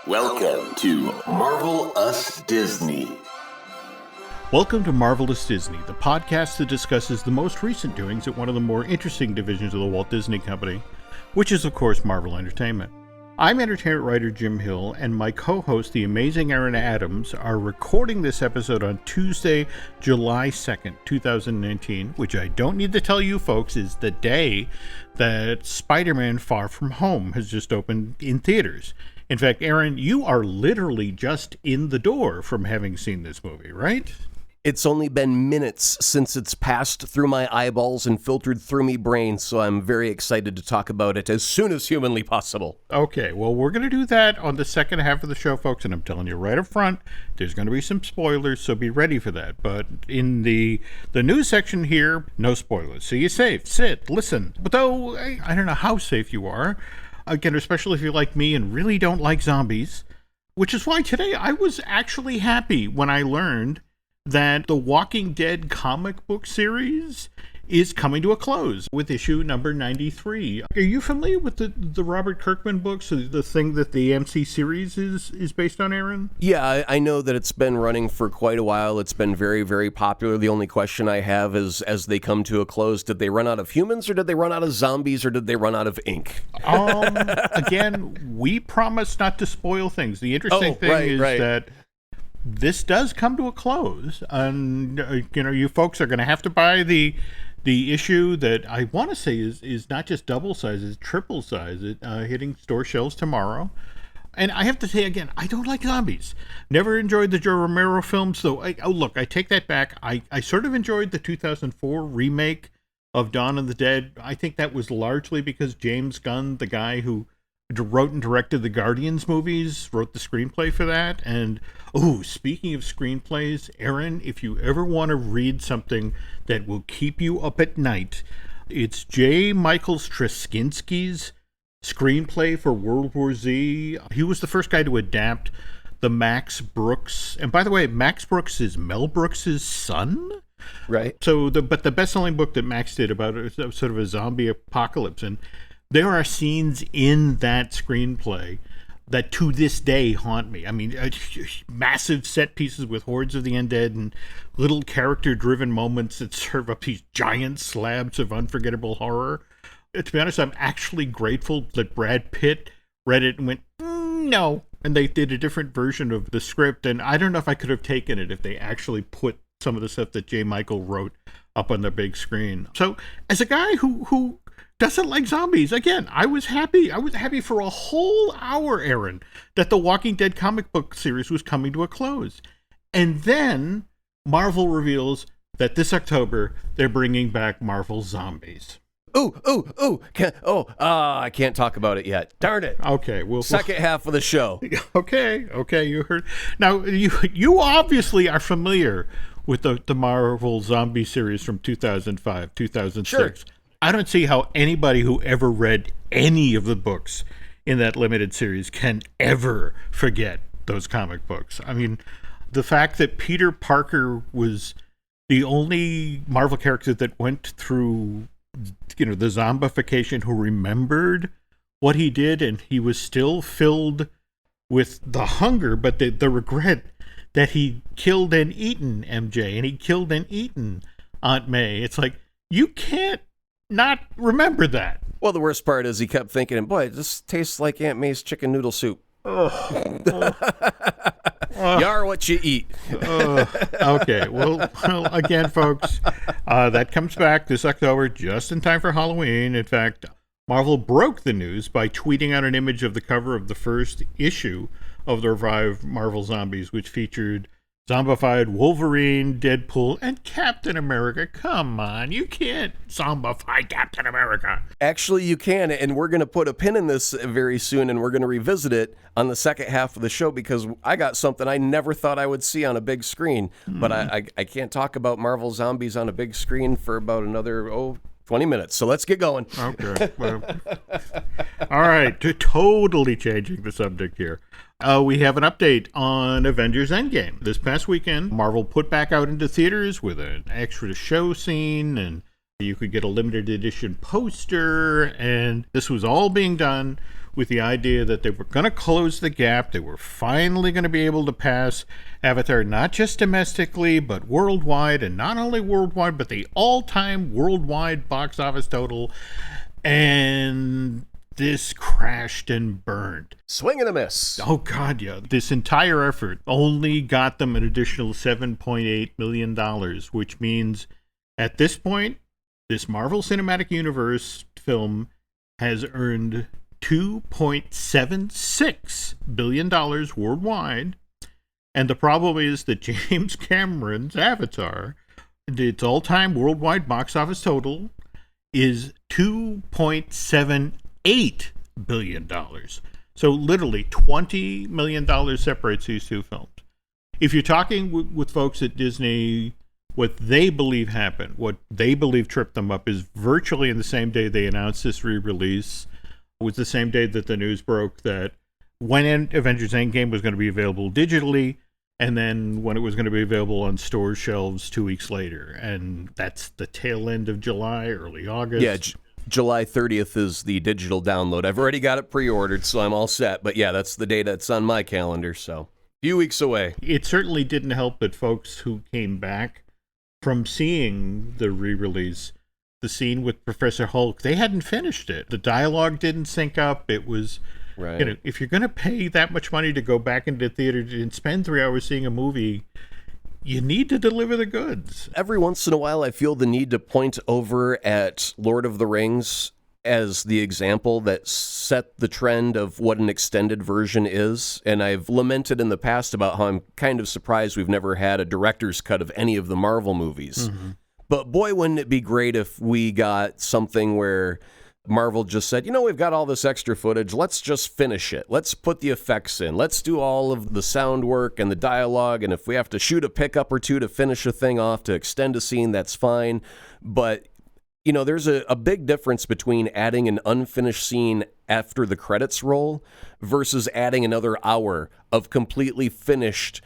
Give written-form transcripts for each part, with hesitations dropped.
Welcome to Marvel Us Disney. Welcome to Marvelous Disney, the podcast that discusses the most recent doings at one of the more interesting divisions of the Walt Disney Company, which is, of course, Marvel Entertainment. I'm entertainment writer Jim Hill, and my co-host, the amazing Aaron Adams, are recording this episode on Tuesday, July 2nd, 2019, which I don't need to tell you folks is the day that Spider-Man Far From Home has just opened in theaters. In fact, Aaron, you are literally just in the door from having seen this movie, right? It's only been minutes since it's passed through my eyeballs and filtered through me brain, so I'm very excited to talk about it as soon as humanly possible. Okay, well, we're going to do that on the second half of the show, folks, and I'm telling you right up front, there's going to be some spoilers, so be ready for that. But in the news section here, no spoilers. So you're safe, sit, listen. But though, I don't know how safe you are. Again, especially if you're like me and really don't like zombies, which is why today I was actually happy when I learned that the Walking Dead comic book series is coming to a close with issue number 93. Are you familiar with the Robert Kirkman books, the thing that the MC series is based on, Aaron? Yeah, I know that it's been running for quite a while. It's been very, very popular. The only question I have is, as they come to a close, did they run out of humans, or did they run out of zombies, or did they run out of ink? Again, we promise not to spoil things. The interesting thing is that this does come to a close, and you folks are going to have to buy the issue that I want to say is not just double size, it's triple size. It hitting store shelves tomorrow. And I have to say again, I don't like zombies. Never enjoyed the Joe Romero films, though. I take that back. I sort of enjoyed the 2004 remake of Dawn of the Dead. I think that was largely because James Gunn, the guy who wrote and directed the Guardians movies, wrote the screenplay for that. And speaking of screenplays, Aaron, if you ever want to read something that will keep you up at night, it's J. Michael Straczynski's screenplay for World War Z. He was the first guy to adapt the Max Brooks, and by the way, Max Brooks is Mel Brooks' son. Right. So, but the best-selling book that Max did about it was sort of a zombie apocalypse, and there are scenes in that screenplay that to this day haunt me. I mean, massive set pieces with hordes of the undead and little character-driven moments that serve up these giant slabs of unforgettable horror. To be honest, I'm actually grateful that Brad Pitt read it and went, no. And they did a different version of the script, and I don't know if I could have taken it if they actually put some of the stuff that J. Michael wrote up on the big screen. So, as a guy who doesn't like zombies, again, I was happy. I was happy for a whole hour, Aaron, that the Walking Dead comic book series was coming to a close. And then Marvel reveals that this October, they're bringing back Marvel Zombies. I can't talk about it yet. Darn it. Okay, well, second half of the show. Okay, you heard. Now, you obviously are familiar with the Marvel Zombie series from 2005, 2006. Sure. I don't see how anybody who ever read any of the books in that limited series can ever forget those comic books. I mean, the fact that Peter Parker was the only Marvel character that went through, the zombification, who remembered what he did, and he was still filled with the hunger, but the regret that he killed and eaten MJ, and he killed and eaten Aunt May. It's like, you can't not remember that. Well, the worst part is he kept thinking, boy, this tastes like Aunt May's chicken noodle soup. You are what you eat. Okay, well, again, folks, that comes back this October just in time for Halloween. In fact, Marvel broke the news by tweeting out an image of the cover of the first issue of the revived Marvel Zombies, which featured zombified Wolverine, Deadpool, and Captain America. Come on, you can't zombify Captain America. Actually, you can, and we're going to put a pin in this very soon, and we're going to revisit it on the second half of the show, because I got something I never thought I would see on a big screen. But I can't talk about Marvel Zombies on a big screen for about another, 20 minutes. So let's get going. Okay. Well, all right, totally changing the subject here. We have an update on Avengers Endgame. This past weekend, Marvel put back out into theaters with an extra show scene, and you could get a limited edition poster, and this was all being done with the idea that they were going to close the gap. They were finally going to be able to pass Avatar, not just domestically, but worldwide, and not only worldwide, but the all-time worldwide box office total. And this crashed and burned. Swing and a miss. Oh, God, yeah. This entire effort only got them an additional $7.8 million, which means at this point, this Marvel Cinematic Universe film has earned $2.76 billion worldwide. And the problem is that James Cameron's Avatar, its all-time worldwide box office total, is $2.78 billion. So literally $20 million separates these two films. If you're talking with folks at Disney, what they believe happened, what they believe tripped them up, is virtually in the same day they announced this re-release, was the same day that the news broke that when Avengers Endgame was going to be available digitally, and then when it was going to be available on store shelves 2 weeks later. And that's the tail end of July, early August. Yeah, July 30th is the digital download. I've already got it pre-ordered, so I'm all set. But yeah, that's the date that's on my calendar, so a few weeks away. It certainly didn't help that folks who came back from seeing the re-release, the scene with Professor Hulk, they hadn't finished it. The dialogue didn't sync up. It was... Right. If you're going to pay that much money to go back into the theater and spend 3 hours seeing a movie, you need to deliver the goods. Every once in a while, I feel the need to point over at Lord of the Rings as the example that set the trend of what an extended version is. And I've lamented in the past about how I'm kind of surprised we've never had a director's cut of any of the Marvel movies. Mm-hmm. But boy, wouldn't it be great if we got something where Marvel just said, we've got all this extra footage. Let's just finish it. Let's put the effects in. Let's do all of the sound work and the dialogue. And if we have to shoot a pickup or two to finish a thing off, to extend a scene, that's fine. But, there's a big difference between adding an unfinished scene after the credits roll versus adding another hour of completely finished,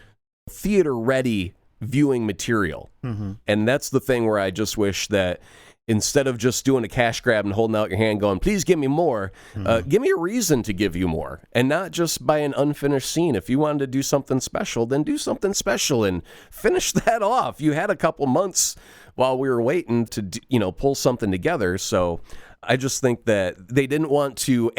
theater-ready viewing material. Mm-hmm. And that's the thing where I just wish that instead of just doing a cash grab and holding out your hand going, please give me more, give me a reason to give you more, and not just by an unfinished scene. If you wanted to do something special, then do something special and finish that off. You had a couple months while we were waiting to, pull something together. So I just think that they didn't want to,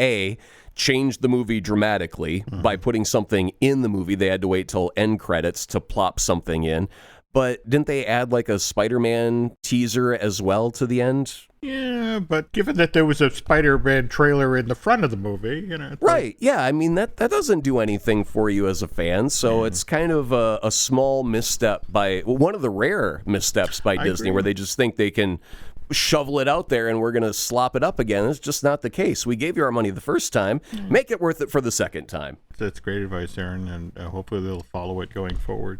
change the movie dramatically by putting something in the movie. They had to wait till end credits to plop something in. But didn't they add like a Spider-Man teaser as well to the end? Yeah, but given that there was a Spider-Man trailer in the front of the movie, Right, yeah, I mean, that doesn't do anything for you as a fan, so it's kind of a small misstep one of the rare missteps by Disney, where they just think they can shovel it out there and we're going to slop it up again. It's just not the case. We gave you our money the first time. Make it worth it for the second time. That's great advice, Aaron, and hopefully they'll follow it going forward.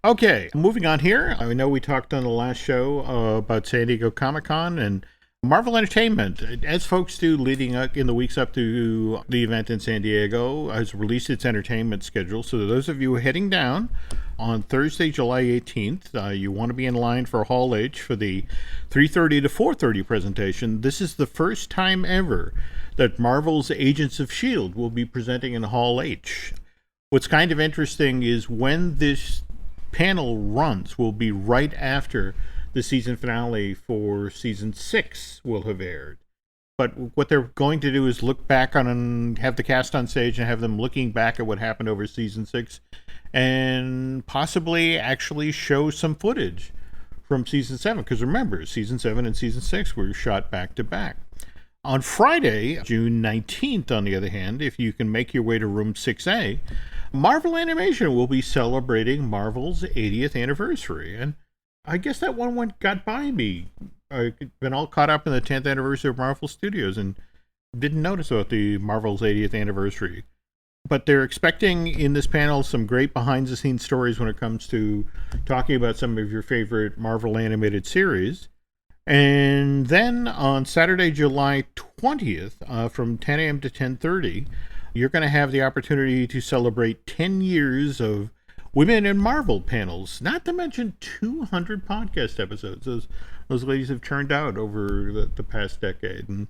Okay, moving on here. I know we talked on the last show about San Diego Comic-Con and Marvel Entertainment, as folks do leading up in the weeks up to the event in San Diego, has released its entertainment schedule. So those of you heading down on Thursday, July 18th, you want to be in line for Hall H for the 3:30 to 4:30 presentation. This is the first time ever that Marvel's Agents of S.H.I.E.L.D. will be presenting in Hall H. What's kind of interesting is when this panel runs will be right after the season finale for season 6 will have aired. But what they're going to do is look back on and have the cast on stage and have them looking back at what happened over season 6 and possibly actually show some footage from season 7. Because remember, season 7 and season 6 were shot back to back. On Friday, June 19th, on the other hand, if you can make your way to room 6A, Marvel Animation will be celebrating Marvel's 80th anniversary. And I guess that one got by me. I've been all caught up in the 10th anniversary of Marvel Studios and didn't notice about the Marvel's 80th anniversary. But they're expecting in this panel some great behind-the-scenes stories when it comes to talking about some of your favorite Marvel animated series. And then on Saturday, July 20th, from 10 a.m. to 10:30, you're going to have the opportunity to celebrate 10 years of Women in Marvel panels, not to mention 200 podcast episodes. Those ladies have churned out over the past decade. And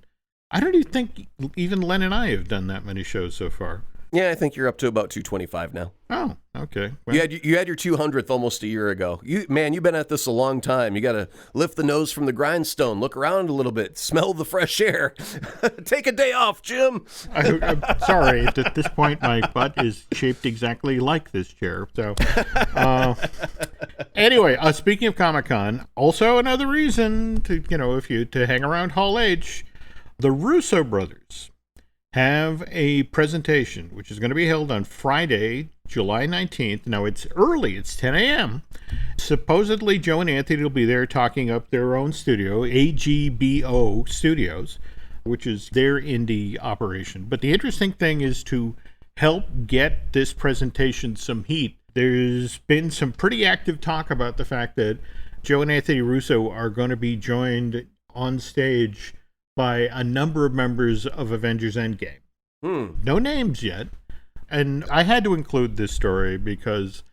I don't even think even Len and I have done that many shows so far. Yeah, I think you're up to about 225 now. Oh, okay. Well, You had your 200th almost a year ago. You've been at this a long time. You got to lift the nose from the grindstone, look around a little bit, smell the fresh air. Take a day off, Jim. I'm sorry. At this point, my butt is shaped exactly like this chair. So, anyway, speaking of Comic-Con, also another reason to hang around Hall H, the Russo brothers have a presentation, which is going to be held on Friday, July 19th. Now, it's early. It's 10 a.m. Supposedly, Joe and Anthony will be there talking up their own studio, AGBO Studios, which is their indie operation. But the interesting thing is to help get this presentation some heat. There's been some pretty active talk about the fact that Joe and Anthony Russo are going to be joined on stage by a number of members of Avengers Endgame. No names yet. And I had to include this story because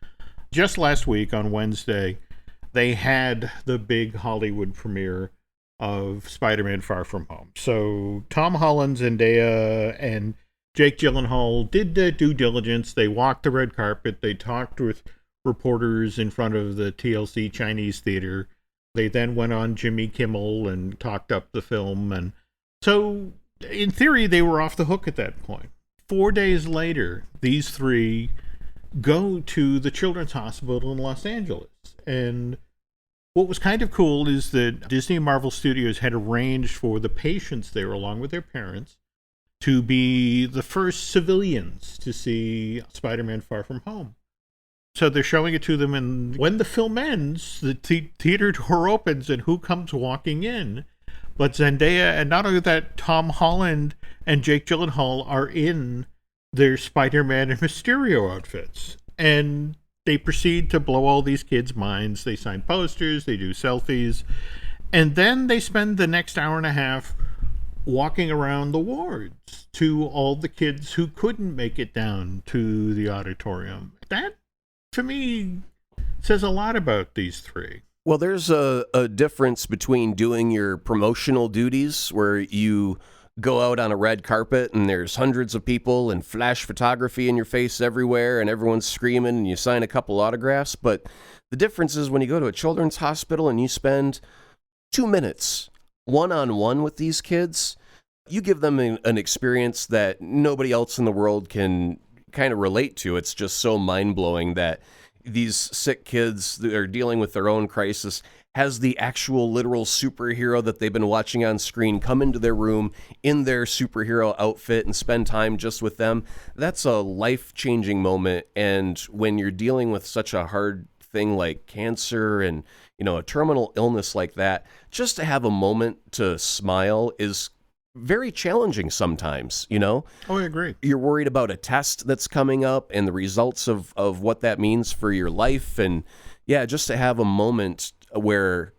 just last week on Wednesday, they had the big Hollywood premiere of Spider-Man Far From Home. So Tom Holland, Zendaya, and Jake Gyllenhaal did the due diligence. They walked the red carpet. They talked with reporters in front of the TLC Chinese Theater. They then went on Jimmy Kimmel and talked up the film. And so, in theory, they were off the hook at that point. 4 days later, these three go to the Children's Hospital in Los Angeles. And what was kind of cool is that Disney and Marvel Studios had arranged for the patients there, along with their parents, to be the first civilians to see Spider-Man Far From Home. So they're showing it to them, and when the film ends, the theater door opens, and who comes walking in? But Zendaya, and not only that, Tom Holland and Jake Gyllenhaal are in their Spider-Man and Mysterio outfits. And they proceed to blow all these kids' minds. They sign posters, they do selfies, and then they spend the next hour and a half walking around the wards to all the kids who couldn't make it down to the auditorium. That, to me, says a lot about these three. Well, there's a difference between doing your promotional duties where you go out on a red carpet and there's hundreds of people and flash photography in your face everywhere and everyone's screaming and you sign a couple autographs. But the difference is when you go to a children's hospital and you spend 2 minutes one-on-one with these kids, you give them an experience that nobody else in the world can kind of relate to. It's just so mind-blowing that these sick kids that are dealing with their own crisis has the actual literal superhero that they've been watching on screen come into their room in their superhero outfit and spend time just with them. That's a life-changing moment. And when you're dealing with such a hard thing like cancer and, a terminal illness like that, just to have a moment to smile is very challenging sometimes, Oh, I agree. You're worried about a test that's coming up and the results of what that means for your life. And yeah, just to have a moment where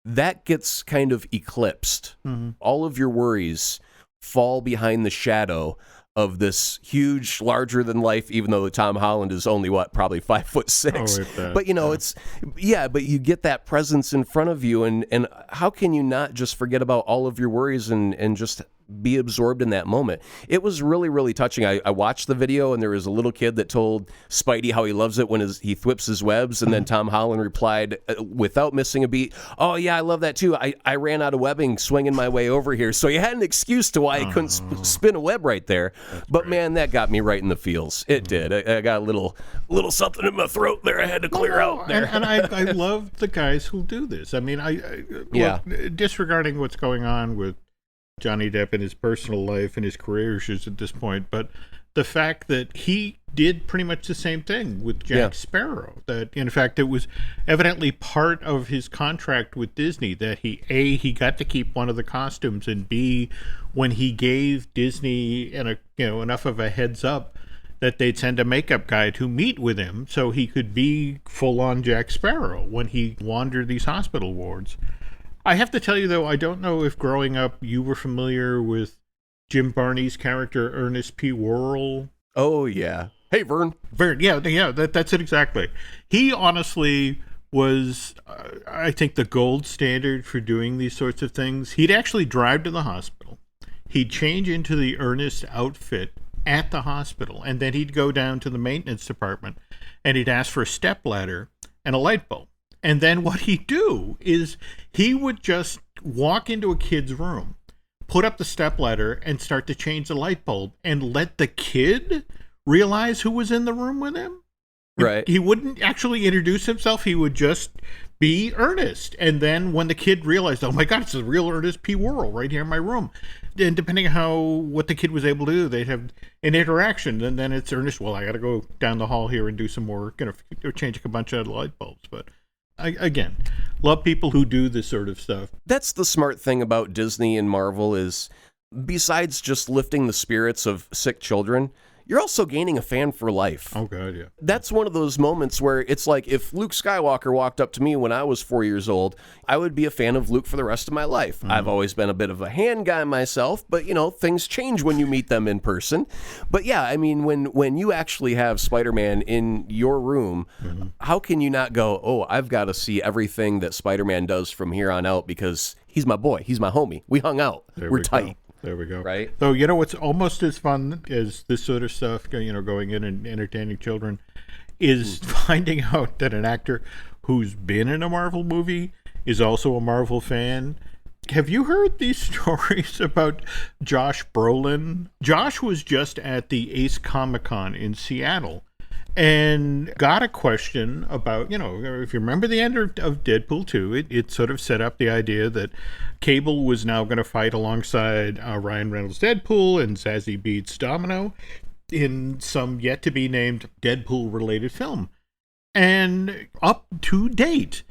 that gets kind of eclipsed. Mm-hmm. All of your worries fall behind the shadow of this huge, larger than life, even though Tom Holland is only probably 5'6". But but you get that presence in front of you, and how can you not just forget about all of your worries and just be absorbed in that moment? It was really, really touching. I watched the video, and there was a little kid that told Spidey how he loves it when he thwips his webs, and then Tom Holland replied without missing a beat, "Oh yeah, I love that too. I ran out of webbing swinging my way over here." So he had an excuse to why he couldn't spin a web right there. But man, that got me right in the feels. It did. I got a little something in my throat there. I had to clear out there. And I love the guys who do this. I mean, disregarding what's going on with Johnny Depp in his personal life and his career issues at this point, but the fact that he did pretty much the same thing with Jack Sparrow, that in fact it was evidently part of his contract with Disney that he got to keep one of the costumes, and B, when he gave Disney enough of a heads up that they'd send a makeup guy to meet with him so he could be full on Jack Sparrow when he wandered these hospital wards. I have to tell you, though, I don't know if growing up you were familiar with Jim Barney's character, Ernest P. Worrell. Oh, yeah. Hey, Vern. Vern, yeah, that's it exactly. He honestly was, I think, the gold standard for doing these sorts of things. He'd actually drive to the hospital. he'd change into the Ernest outfit at the hospital, and then he'd go down to the maintenance department and he'd ask for a stepladder and a light bulb. And then what he'd do is he would just walk into a kid's room, put up the stepladder, and start to change the light bulb and let the kid realize who was in the room with him. Right. He wouldn't actually introduce himself. He would just be Ernest. And then when the kid realized, oh my God, it's the real Ernest P. Worrell right here in my room. And depending on what the kid was able to do, they'd have an interaction. And then it's Ernest, well, I got to go down the hall here and do some more, change a bunch of light bulbs. But again, love people who do this sort of stuff. That's the smart thing about Disney and Marvel is, besides just lifting the spirits of sick children, you're also gaining a fan for life. Oh, God, yeah. That's one of those moments where it's like if Luke Skywalker walked up to me when I was 4 years old, I would be a fan of Luke for the rest of my life. Mm-hmm. I've always been a bit of a Han guy myself, but, things change when you meet them in person. But, yeah, I mean, when you actually have Spider-Man in your room, mm-hmm. how can you not go, oh, I've got to see everything that Spider-Man does from here on out because he's my boy, he's my homie. We hung out. We're tight. Go. There we go. Right. So, what's almost as fun as this sort of stuff, going in and entertaining children, is finding out that an actor who's been in a Marvel movie is also a Marvel fan. Have you heard these stories about Josh Brolin? Josh was just at the Ace Comic-Con in Seattle and got a question about, if you remember the end of Deadpool 2, it sort of set up the idea that Cable was now going to fight alongside Ryan Reynolds' Deadpool and Zazie Beetz' Domino in some yet-to-be-named Deadpool-related film. And up to date,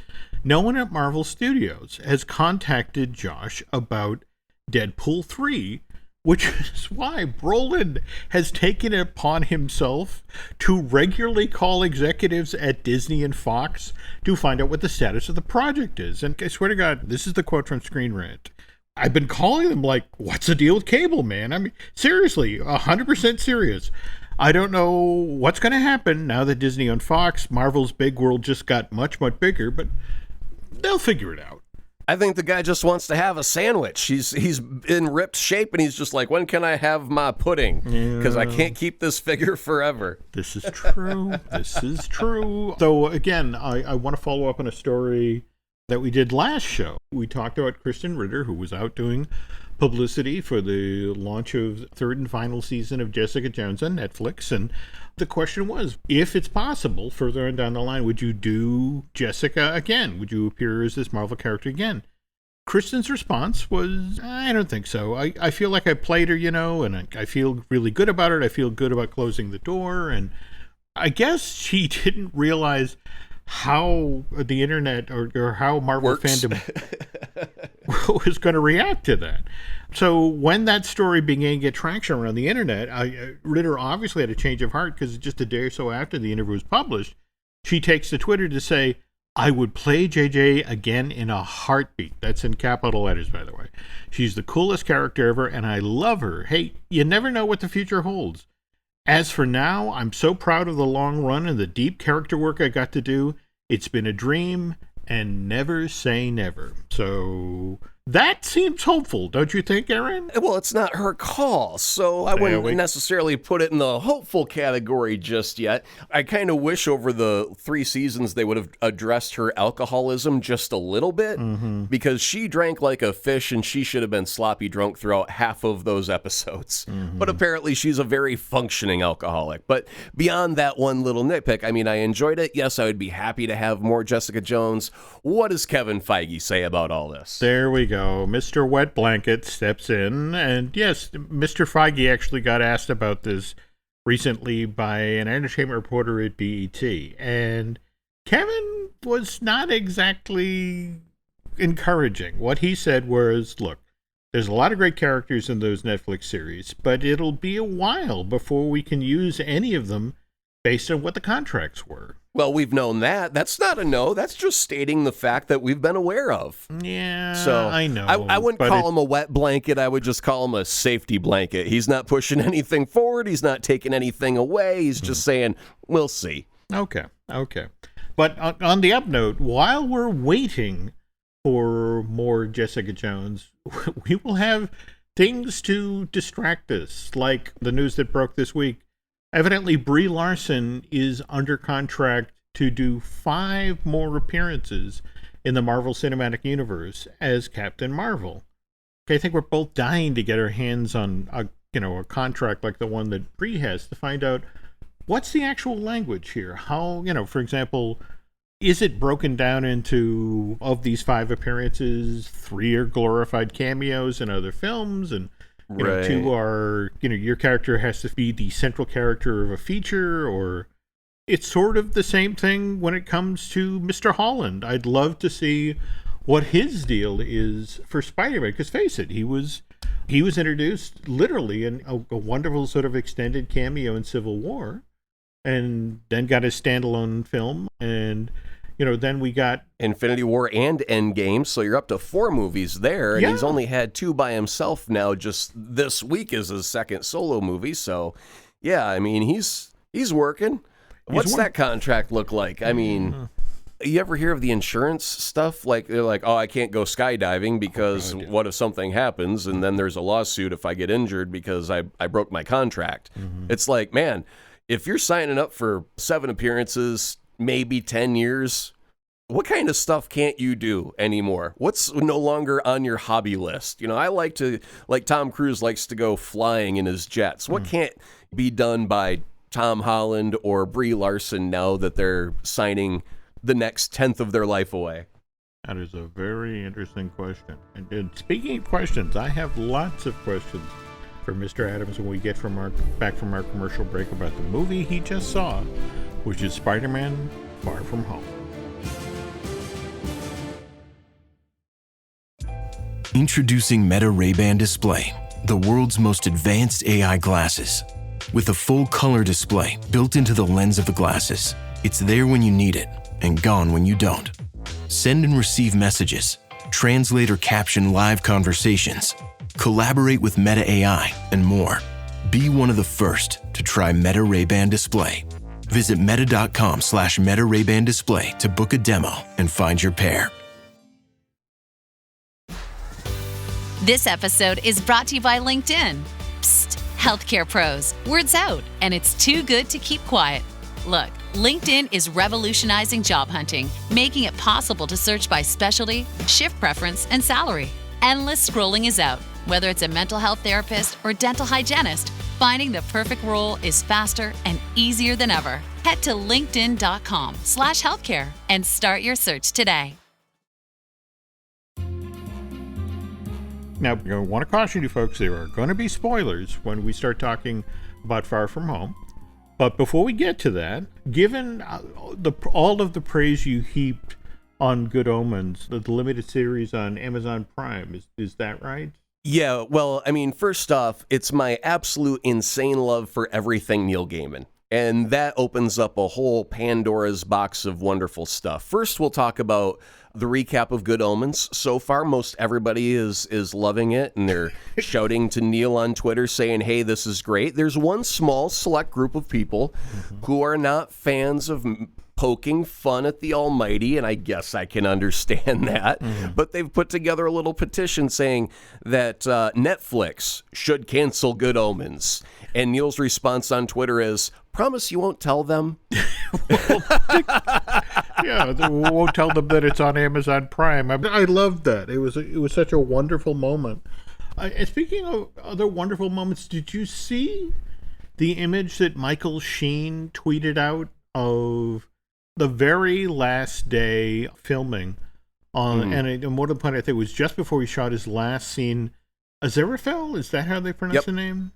no one at Marvel Studios has contacted Josh about Deadpool 3, which is why Brolin has taken it upon himself to regularly call executives at Disney and Fox to find out what the status of the project is. And I swear to God, this is the quote from Screen Rant. I've been calling them like, what's the deal with Cable, man? I mean, seriously, 100% serious. I don't know what's going to happen now that Disney and Fox. Marvel's big world just got much, much bigger, but they'll figure it out. I think the guy just wants to have a sandwich. He's in ripped shape, and he's just like, when can I have my pudding? Because I can't keep this figure forever. This is true. This is true. So, again, I want to follow up on a story that we did last show. We talked about Kristen Ritter, who was out doing publicity for the launch of third and final season of Jessica Jones on Netflix. And the question was, if it's possible, further on down the line, would you do Jessica again? Would you appear as this Marvel character again? Kristen's response was, I don't think so. I feel like I played her, and I feel really good about it. I feel good about closing the door. And I guess she didn't realize how the internet or how Marvel fandom was going to react to that. So when that story began to get traction around the internet, Ritter obviously had a change of heart because just a day or so after the interview was published, she takes to Twitter to say, I would play JJ again in a heartbeat. That's in capital letters, by the way. She's the coolest character ever, and I love her. Hey, you never know what the future holds. As for now, I'm so proud of the long run and the deep character work I got to do. It's been a dream, and never say never. So that seems hopeful, don't you think, Aaron? Well, it's not her call, so I wouldn't necessarily put it in the hopeful category just yet. I kind of wish over the 3 seasons they would have addressed her alcoholism just a little bit, because she drank like a fish and she should have been sloppy drunk throughout half of those episodes. But apparently she's a very functioning alcoholic. But beyond that one little nitpick, I mean, I enjoyed it. Yes, I would be happy to have more Jessica Jones. What does Kevin Feige say about all this? There we go. Mr. Wet Blanket steps in, and yes, Mr. Feige actually got asked about this recently by an entertainment reporter at BET, and Kevin was not exactly encouraging. What he said was, look, there's a lot of great characters in those Netflix series, but it'll be a while before we can use any of them based on what the contracts were. Well, we've known that. That's not a no. That's just stating the fact that we've been aware of. Yeah, so I know. I wouldn't call him a wet blanket. I would just call him a safety blanket. He's not pushing anything forward. He's not taking anything away. He's just saying, we'll see. Okay. But on the up note, while we're waiting for more Jessica Jones, we will have things to distract us, like the news that broke this week. Evidently, Brie Larson is under contract to do 5 more appearances in the Marvel Cinematic Universe as Captain Marvel. I think we're both dying to get our hands on a contract like the one that Brie has to find out what's the actual language here. How, for example, is it broken down into, of these 5 appearances, 3 are glorified cameos in other films, and 2 are, your character has to be the central character of a feature, or it's sort of the same thing when it comes to Mr. Holland. I'd love to see what his deal is for Spider-Man, because face it, he was introduced literally in a wonderful sort of extended cameo in Civil War, and then got his standalone film, and then we got Infinity War and Endgame, so you're up to 4 movies there, and he's only had 2 by himself now. Just this week is his second solo movie, so yeah, I mean he's working. What's that contract look like? I mean, you ever hear of the insurance stuff? Like, they're like, oh, I can't go skydiving because what if something happens, and then there's a lawsuit if I get injured because I broke my contract. It's like, man, if you're signing up for 7 appearances, maybe 10 years, what kind of stuff can't you do anymore? What's no longer on your hobby list? I like Tom Cruise likes to go flying in his jets. What can't be done by Tom Holland or Brie Larson now that they're signing the next 10th of their life away? That is a very interesting question. And speaking of questions, I have lots of questions for Mr. Adams when we get back from our commercial break about the movie he just saw, which is Spider-Man Far From Home. Introducing Meta Ray-Ban Display, the world's most advanced AI glasses. With a full color display built into the lens of the glasses, it's there when you need it and gone when you don't. Send and receive messages, translate or caption live conversations, collaborate with Meta AI, and more. Be one of the first to try Meta Ray-Ban Display. Visit meta.com/Meta Ray-Ban Display to book a demo and find your pair. This episode is brought to you by LinkedIn. Psst, healthcare pros, word's out, and it's too good to keep quiet. Look, LinkedIn is revolutionizing job hunting, making it possible to search by specialty, shift preference, and salary. Endless scrolling is out. Whether it's a mental health therapist or dental hygienist, finding the perfect role is faster and easier than ever. Head to linkedin.com/healthcare and start your search today. Now, I want to caution you folks, there are going to be spoilers when we start talking about Far From Home. But before we get to that, given all of the praise you heaped on Good Omens, the limited series on Amazon Prime, is that right? Yeah, well, I mean, first off, it's my absolute insane love for everything Neil Gaiman. And that opens up a whole Pandora's box of wonderful stuff. First, we'll talk about the recap of Good Omens. So far, most everybody is loving it, and they're shouting to Neil on Twitter saying, hey, this is great. There's one small select group of people who are not fans of poking fun at the Almighty, and I guess I can understand that. But they've put together a little petition saying that Netflix should cancel Good Omens. And Neil's response on Twitter is, promise you won't tell them? Yeah, we won't tell them that it's on Amazon Prime. I loved that. It was such a wonderful moment. And speaking of other wonderful moments, did you see the image that Michael Sheen tweeted out of the very last day filming? And more to the point, I think it was just before he shot his last scene. Aziraphale? Is that how they pronounce the name?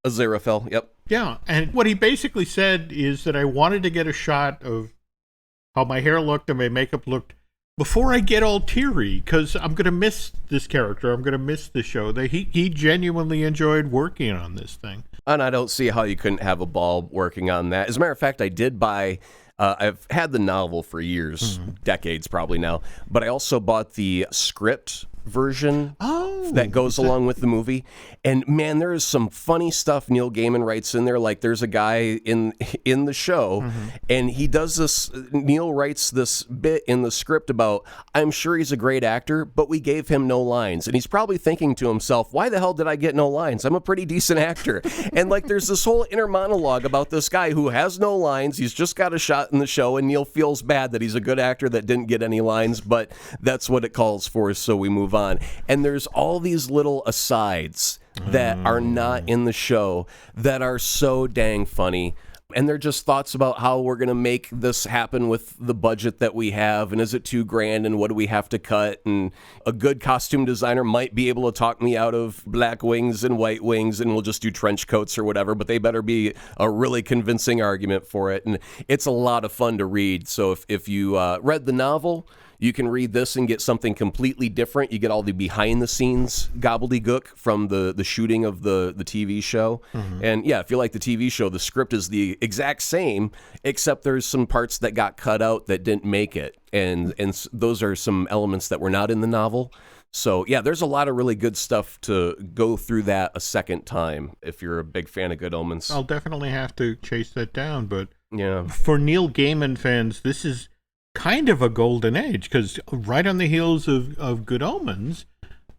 Aziraphale, yep. Yeah, and what he basically said is that I wanted to get a shot of how my hair looked and my makeup looked before I get all teary, because I'm going to miss this character. I'm going to miss the show. He genuinely enjoyed working on this thing. And I don't see how you couldn't have a ball working on that. As a matter of fact, I did buy... I've had the novel for years, decades probably now, but I also bought the script version that goes along with the movie. And man, there is some funny stuff Neil Gaiman writes in there. Like there's a guy in the show, and he does this. Neil writes this bit in the script about, I'm sure he's a great actor, but we gave him no lines. And he's probably thinking to himself, why the hell did I get no lines? I'm a pretty decent actor. And like there's this whole inner monologue about this guy who has no lines. He's just got a shot in the show, and Neil feels bad that he's a good actor that didn't get any lines, but that's what it calls for, so we move on. And there's all these little asides that are not in the show that are so dang funny. And they're just thoughts about how we're going to make this happen with the budget that we have. And is it too grand? And what do we have to cut? And a good costume designer might be able to talk me out of black wings and white wings, and we'll just do trench coats or whatever. But they better be a really convincing argument for it. And it's a lot of fun to read. So if you read the novel, you can read this and get something completely different. You get all the behind-the-scenes gobbledygook from the shooting of the TV show. And yeah, if you like the TV show, the script is the exact same, except there's some parts that got cut out that didn't make it. And those are some elements that were not in the novel. So yeah, there's a lot of really good stuff to go through that a second time if you're a big fan of Good Omens. I'll definitely have to chase that down. But yeah, for Neil Gaiman fans, this is kind of a golden age, because right on the heels of Good Omens,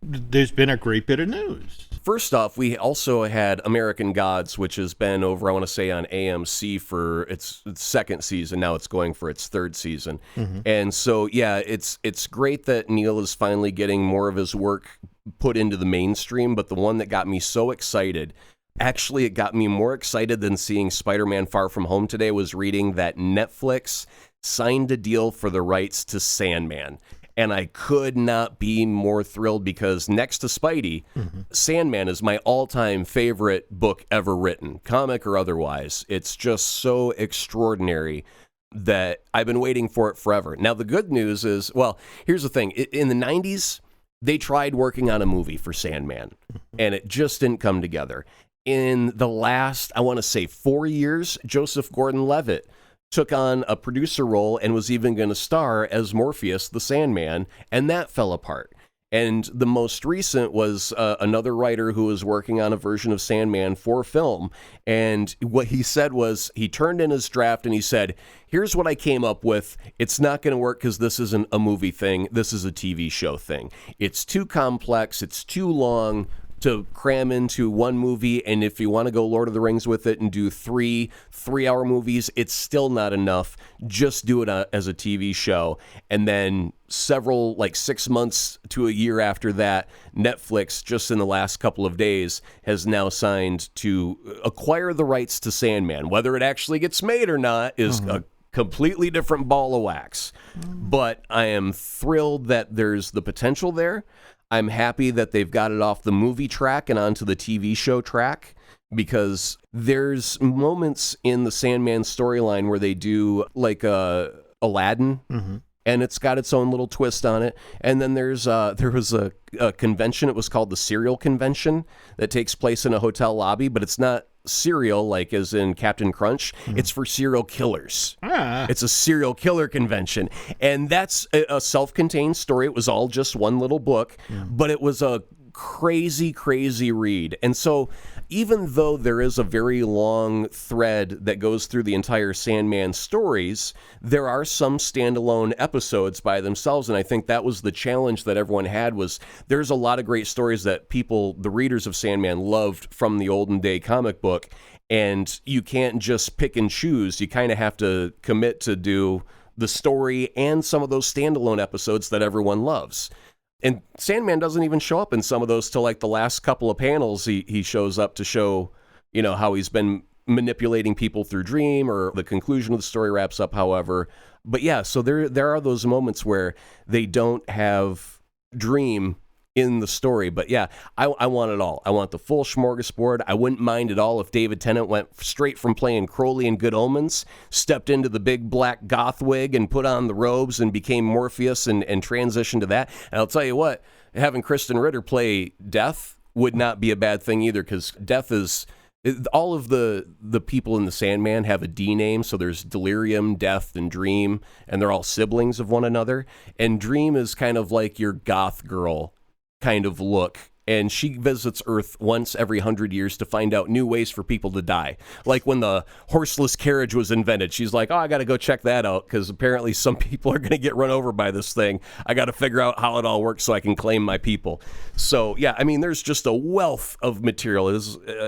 there's been a great bit of news. First off, we also had American Gods, which has been over, I want to say, on AMC for its second season. Now it's going for its third season. And so, yeah, it's great that Neil is finally getting more of his work put into the mainstream. But the one that got me so excited, actually, it got me more excited than seeing Spider-Man Far From Home today, was reading that Netflix signed a deal for the rights to Sandman. And I could not be more thrilled, because next to Spidey, Sandman is my all-time favorite book ever written, comic or otherwise. It's just so extraordinary that I've been waiting for it forever. Now, the good news is, well, here's the thing. In the 90s, they tried working on a movie for Sandman, and it just didn't come together. In the last, I want to say 4 years, Joseph Gordon-Levitt took on a producer role and was even going to star as Morpheus the Sandman, and that fell apart. And the most recent was another writer who was working on a version of Sandman for film. And what he said was, he turned in his draft and he said, here's what I came up with. It's not going to work because this isn't a movie thing. This is a TV show thing. It's too complex. It's too long to cram into one movie, and if you want to go Lord of the Rings with it and do three-hour movies, it's still not enough. Just do it as a TV show. And then several, like 6 months to a year after that, Netflix, just in the last couple of days, has now signed to acquire the rights to Sandman. Whether it actually gets made or not is a completely different ball of wax. But I am thrilled that there's the potential there. I'm happy that they've got it off the movie track and onto the TV show track, because there's moments in the Sandman storyline where they do like Aladdin, and it's got its own little twist on it. And then there was a convention. It was called the Serial Convention, that takes place in a hotel lobby, but it's not cereal like as in Captain Crunch. It's for serial killers. It's a serial killer convention, and that's a self-contained story. It was all just one little book, but it was a crazy read. And so even though there is a very long thread that goes through the entire Sandman stories, there are some standalone episodes by themselves. And I think that was the challenge that everyone had, was there's a lot of great stories that people, the readers of Sandman, loved from the olden day comic book. And you can't just pick and choose. You kind of have to commit to do the story and some of those standalone episodes that everyone loves. And Sandman doesn't even show up in some of those till like the last couple of panels. He shows up to show, you know, how he's been manipulating people through Dream, or the conclusion of the story wraps up however. But yeah, so there are those moments where they don't have Dream in the story. But yeah, I want it all. I want the full smorgasbord. I wouldn't mind at all if David Tennant went straight from playing Crowley in Good Omens, stepped into the big black goth wig and put on the robes and became Morpheus and transitioned to that. And I'll tell you what, having Kristen Ritter play Death would not be a bad thing either, because Death is... all of the people in the Sandman have a D name, so there's Delirium, Death, and Dream, and they're all siblings of one another. And Dream is kind of like your goth girl kind of look. And she visits Earth once every 100 years to find out new ways for people to die. Like when the horseless carriage was invented, she's like, oh, I got to go check that out because apparently some people are going to get run over by this thing. I got to figure out how it all works so I can claim my people. So, yeah, I mean, there's just a wealth of material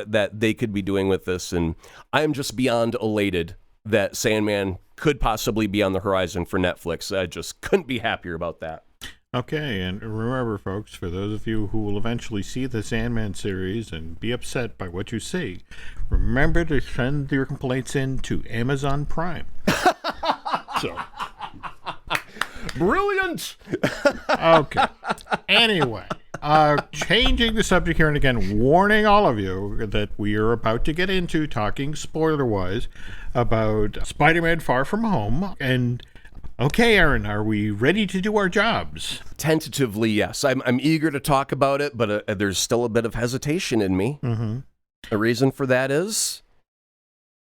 that they could be doing with this. And I'm just beyond elated that Sandman could possibly be on the horizon for Netflix. I just couldn't be happier about that. Okay, and remember, folks, for those of you who will eventually see the Sandman series and be upset by what you see, remember to send your complaints in to Amazon Prime. So, brilliant. Okay. Anyway, changing the subject here, and again, warning all of you that we are about to get into talking spoiler-wise about Spider-Man Far From Home. And okay, Aaron, are we ready to do our jobs? Tentatively, yes. I'm eager to talk about it, but there's still a bit of hesitation in me. Mm-hmm. The reason for that is,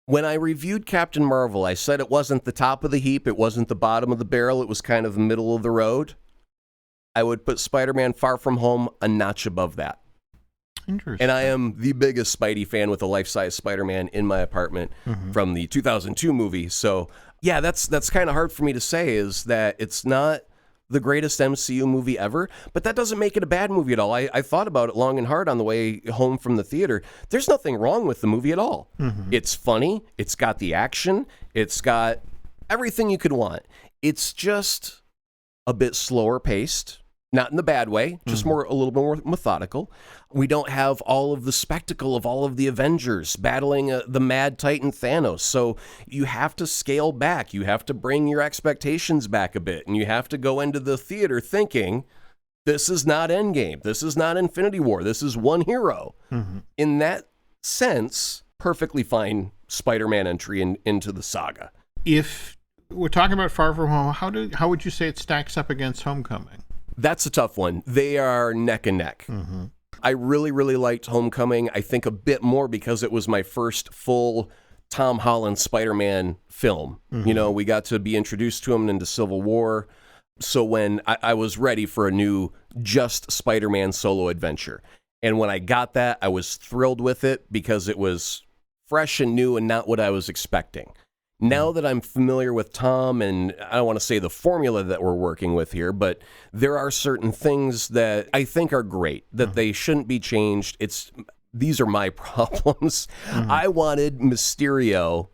when I reviewed Captain Marvel, I said it wasn't the top of the heap, it wasn't the bottom of the barrel, it was kind of the middle of the road. I would put Spider-Man Far From Home a notch above that. Interesting. And I am the biggest Spidey fan with a life-size Spider-Man in my apartment from the 2002 movie. So, yeah, that's kind of hard for me to say, is that it's not the greatest MCU movie ever, but that doesn't make it a bad movie at all. I thought about it long and hard on the way home from the theater. There's nothing wrong with the movie at all. It's funny. It's got the action. It's got everything you could want. It's just a bit slower paced. Not in the bad way, just a little more methodical. We don't have all of the spectacle of all of the Avengers battling the mad Titan Thanos. So you have to scale back. You have to bring your expectations back a bit. And you have to go into the theater thinking, this is not Endgame. This is not Infinity War. This is one hero. In that sense, perfectly fine Spider-Man entry into the saga. If we're talking about Far From Home, how would you say it stacks up against Homecoming? That's a tough one. They are neck and neck. I really, really liked Homecoming. I think a bit more because it was my first full Tom Holland Spider-Man film. You know, we got to be introduced to him into Civil War. So when I was ready for a new just Spider-Man solo adventure. And when I got that, I was thrilled with it because it was fresh and new and not what I was expecting. Now that I'm familiar with Tom, and I don't want to say the formula that we're working with here, but there are certain things that I think are great, that they shouldn't be changed. These are my problems. I wanted Mysterio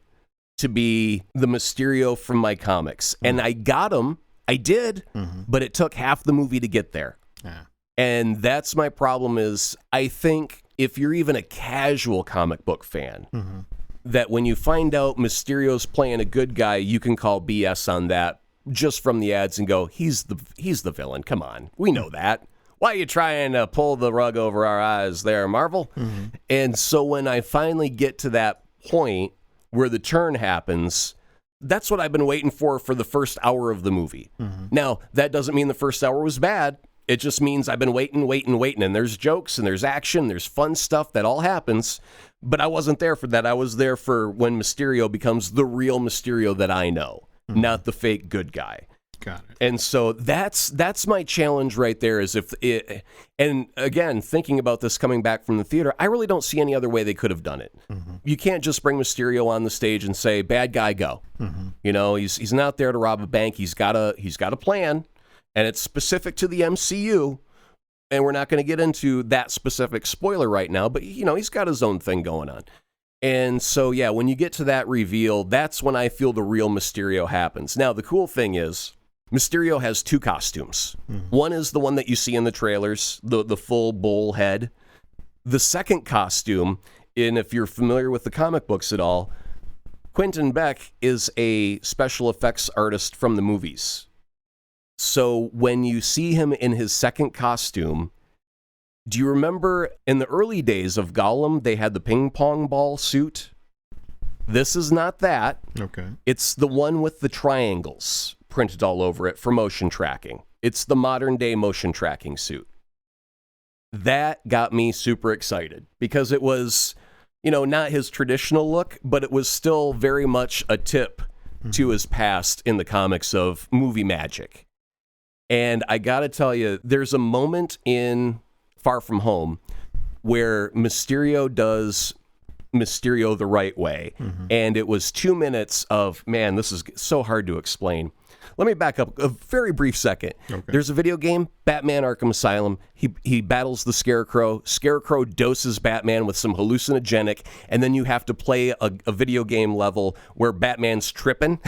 to be the Mysterio from my comics, and I got him. I did, but it took half the movie to get there. And that's my problem is, I think if you're even a casual comic book fan, that when you find out Mysterio's playing a good guy, you can call BS on that just from the ads and go, he's the villain. Come on. We know that. Why are you trying to pull the rug over our eyes there, Marvel? And so when I finally get to that point where the turn happens, that's what I've been waiting for the first hour of the movie. Now, that doesn't mean the first hour was bad. It just means I've been waiting. And there's jokes and there's action. There's fun stuff that all happens. But I wasn't there for that. I was there for when Mysterio becomes the real Mysterio that I know, not the fake good guy. Got it. And so that's my challenge right there is and again, thinking about this coming back from the theater, I really don't see any other way they could have done it. You can't just bring Mysterio on the stage and say, bad guy, go. You know, he's not there to rob a bank. He's got a plan, and it's specific to the MCU. And we're not going to get into that specific spoiler right now, but, you know, he's got his own thing going on. And so, yeah, when you get to that reveal, that's when I feel the real Mysterio happens. Now, the cool thing is, Mysterio has two costumes. One is the one that you see in the trailers, the full bull head. The second costume, and if you're familiar with the comic books at all, Quentin Beck is a special effects artist from the movies. So when you see him in his second costume, do you remember in the early days of Gollum, they had the ping pong ball suit? This is not that. Okay. It's the one with the triangles printed all over it for motion tracking. It's the modern day motion tracking suit. That got me super excited because it was, you know, not his traditional look, but it was still very much a tip to his past in the comics of movie magic. And I got to tell you, there's a moment in Far From Home where Mysterio does Mysterio the right way. And it was 2 minutes of, man, this is so hard to explain. Let me back up a very brief second. Okay. There's a video game, Batman Arkham Asylum. He battles the Scarecrow. Scarecrow doses Batman with some hallucinogenic, and then you have to play a video game level where Batman's tripping,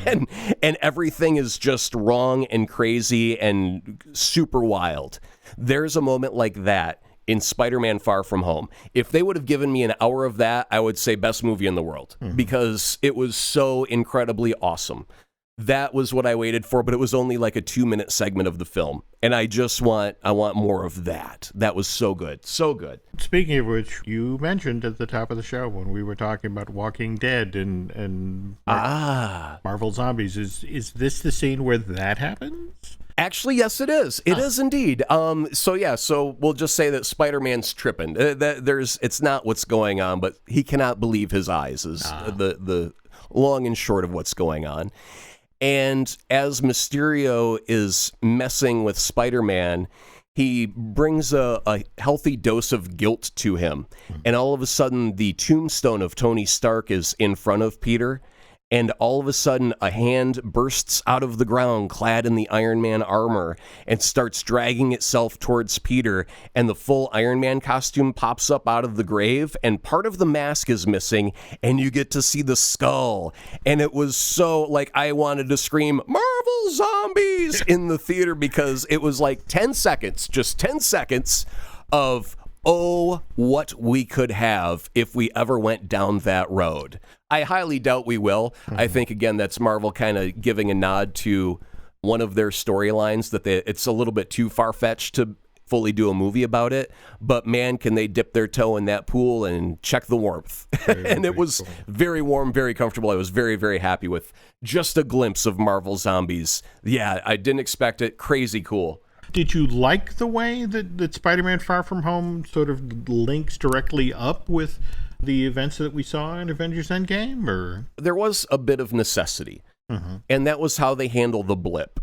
and everything is just wrong and crazy and super wild. There's a moment like that in Spider-Man Far From Home. If they would have given me an hour of that, I would say best movie in the world, because it was so incredibly awesome. That was what I waited for, but it was only like a 2-minute segment of the film. And I want more of that. That was so good. So good. Speaking of which, you mentioned at the top of the show when we were talking about Walking Dead and Marvel Zombies, is this the scene where that happens? Actually, yes, it is. It is indeed. So we'll just say that Spider-Man's tripping. It's not what's going on, but he cannot believe his eyes is the long and short of what's going on. And as Mysterio is messing with Spider-Man, he brings a healthy dose of guilt to him. And all of a sudden, the tombstone of Tony Stark is in front of Peter. And all of a sudden, a hand bursts out of the ground clad in the Iron Man armor and starts dragging itself towards Peter. And the full Iron Man costume pops up out of the grave. And part of the mask is missing. And you get to see the skull. And it was so, like, I wanted to scream, Marvel Zombies, in the theater, because it was like 10 seconds, just 10 seconds of, oh, what we could have if we ever went down that road. I highly doubt we will. I think, again, that's Marvel kind of giving a nod to one of their storylines, that it's a little bit too far-fetched to fully do a movie about it. But, man, can they dip their toe in that pool and check the warmth. And it was very warm, very comfortable. I was very, very happy with just a glimpse of Marvel Zombies. Yeah, I didn't expect it. Crazy cool. Did you like the way that Spider-Man Far From Home sort of links directly up with the events that we saw in Avengers Endgame? Or there was a bit of necessity, and that was how they handle the blip.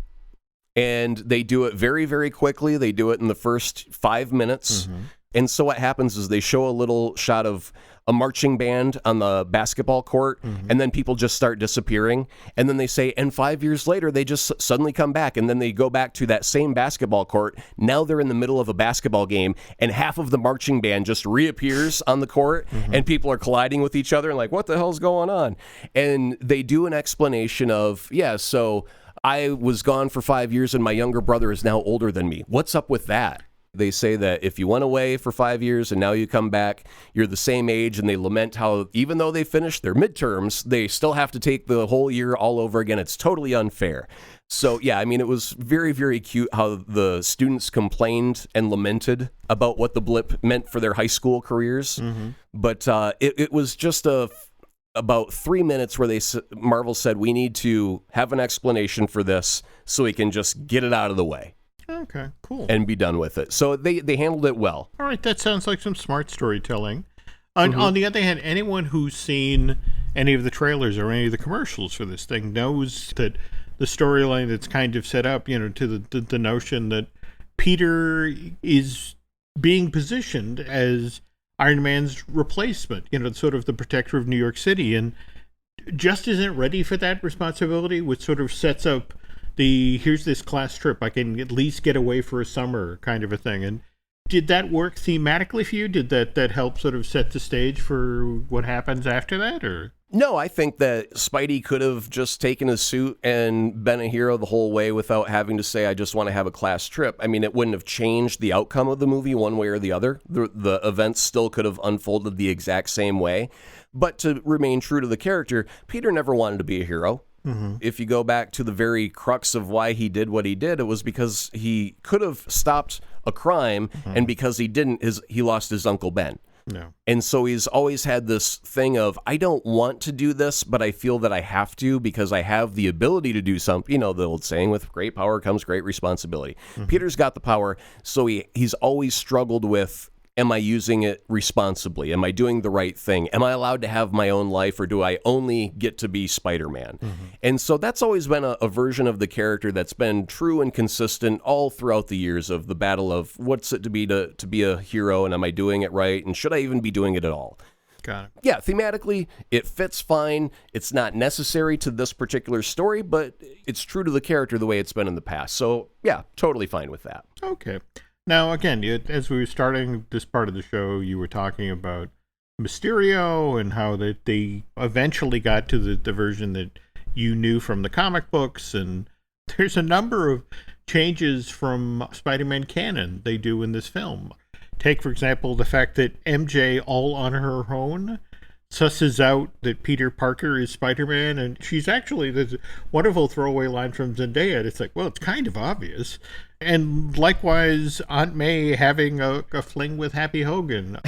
And they do it very, very quickly. They do it in the first 5 minutes. And so what happens is they show a little shot of a marching band on the basketball court, and then people just start disappearing. And then they say, and 5 years later, they just suddenly come back, and then they go back to that same basketball court. Now they're in the middle of a basketball game, and half of the marching band just reappears on the court, and people are colliding with each other, and like, what the hell's going on? And they do an explanation of, so I was gone for 5 years, and my younger brother is now older than me. What's up with that? They say that if you went away for 5 years and now you come back, you're the same age, and they lament how even though they finished their midterms, they still have to take the whole year all over again. It's totally unfair. So, yeah, I mean, it was very, very cute how the students complained and lamented about what the blip meant for their high school careers. But it was just about 3 minutes where Marvel said, we need to have an explanation for this so we can just get it out of the way. Okay, cool. And be done with it. So they handled it well. All right, that sounds like some smart storytelling. On the other hand, anyone who's seen any of the trailers or any of the commercials for this thing knows that the storyline that's kind of set up, to the notion that Peter is being positioned as Iron Man's replacement, sort of the protector of New York City, and just isn't ready for that responsibility, which sort of sets up here's this class trip, I can at least get away for a summer kind of a thing. And did that work thematically for you? Did that help sort of set the stage for what happens after that? Or no, I think that Spidey could have just taken his suit and been a hero the whole way without having to say, I just want to have a class trip. I mean, it wouldn't have changed the outcome of the movie one way or the other. The events still could have unfolded the exact same way. But to remain true to the character, Peter never wanted to be a hero. If you go back to the very crux of why he did what he did, it was because he could have stopped a crime, and because he didn't, he lost his Uncle Ben. No. And so he's always had this thing of, I don't want to do this, but I feel that I have to because I have the ability to do something. The old saying, with great power comes great responsibility. Peter's got the power, so he's always struggled with am I using it responsibly? Am I doing the right thing? Am I allowed to have my own life, or do I only get to be Spider-Man? And so that's always been a version of the character that's been true and consistent all throughout the years of the battle of what's it to be a hero, and am I doing it right, and should I even be doing it at all? Got it. Yeah, thematically, it fits fine. It's not necessary to this particular story, but it's true to the character the way it's been in the past. So, yeah, totally fine with that. Okay. Now, again, as we were starting this part of the show, you were talking about Mysterio and how that they eventually got to the version that you knew from the comic books. And there's a number of changes from Spider-Man canon they do in this film. Take, for example, the fact that MJ, all on her own, susses out that Peter Parker is Spider-Man, and she's actually, there's a wonderful throwaway line from Zendaya. It's like, well, it's kind of obvious. And likewise, Aunt May having a fling with Happy Hogan.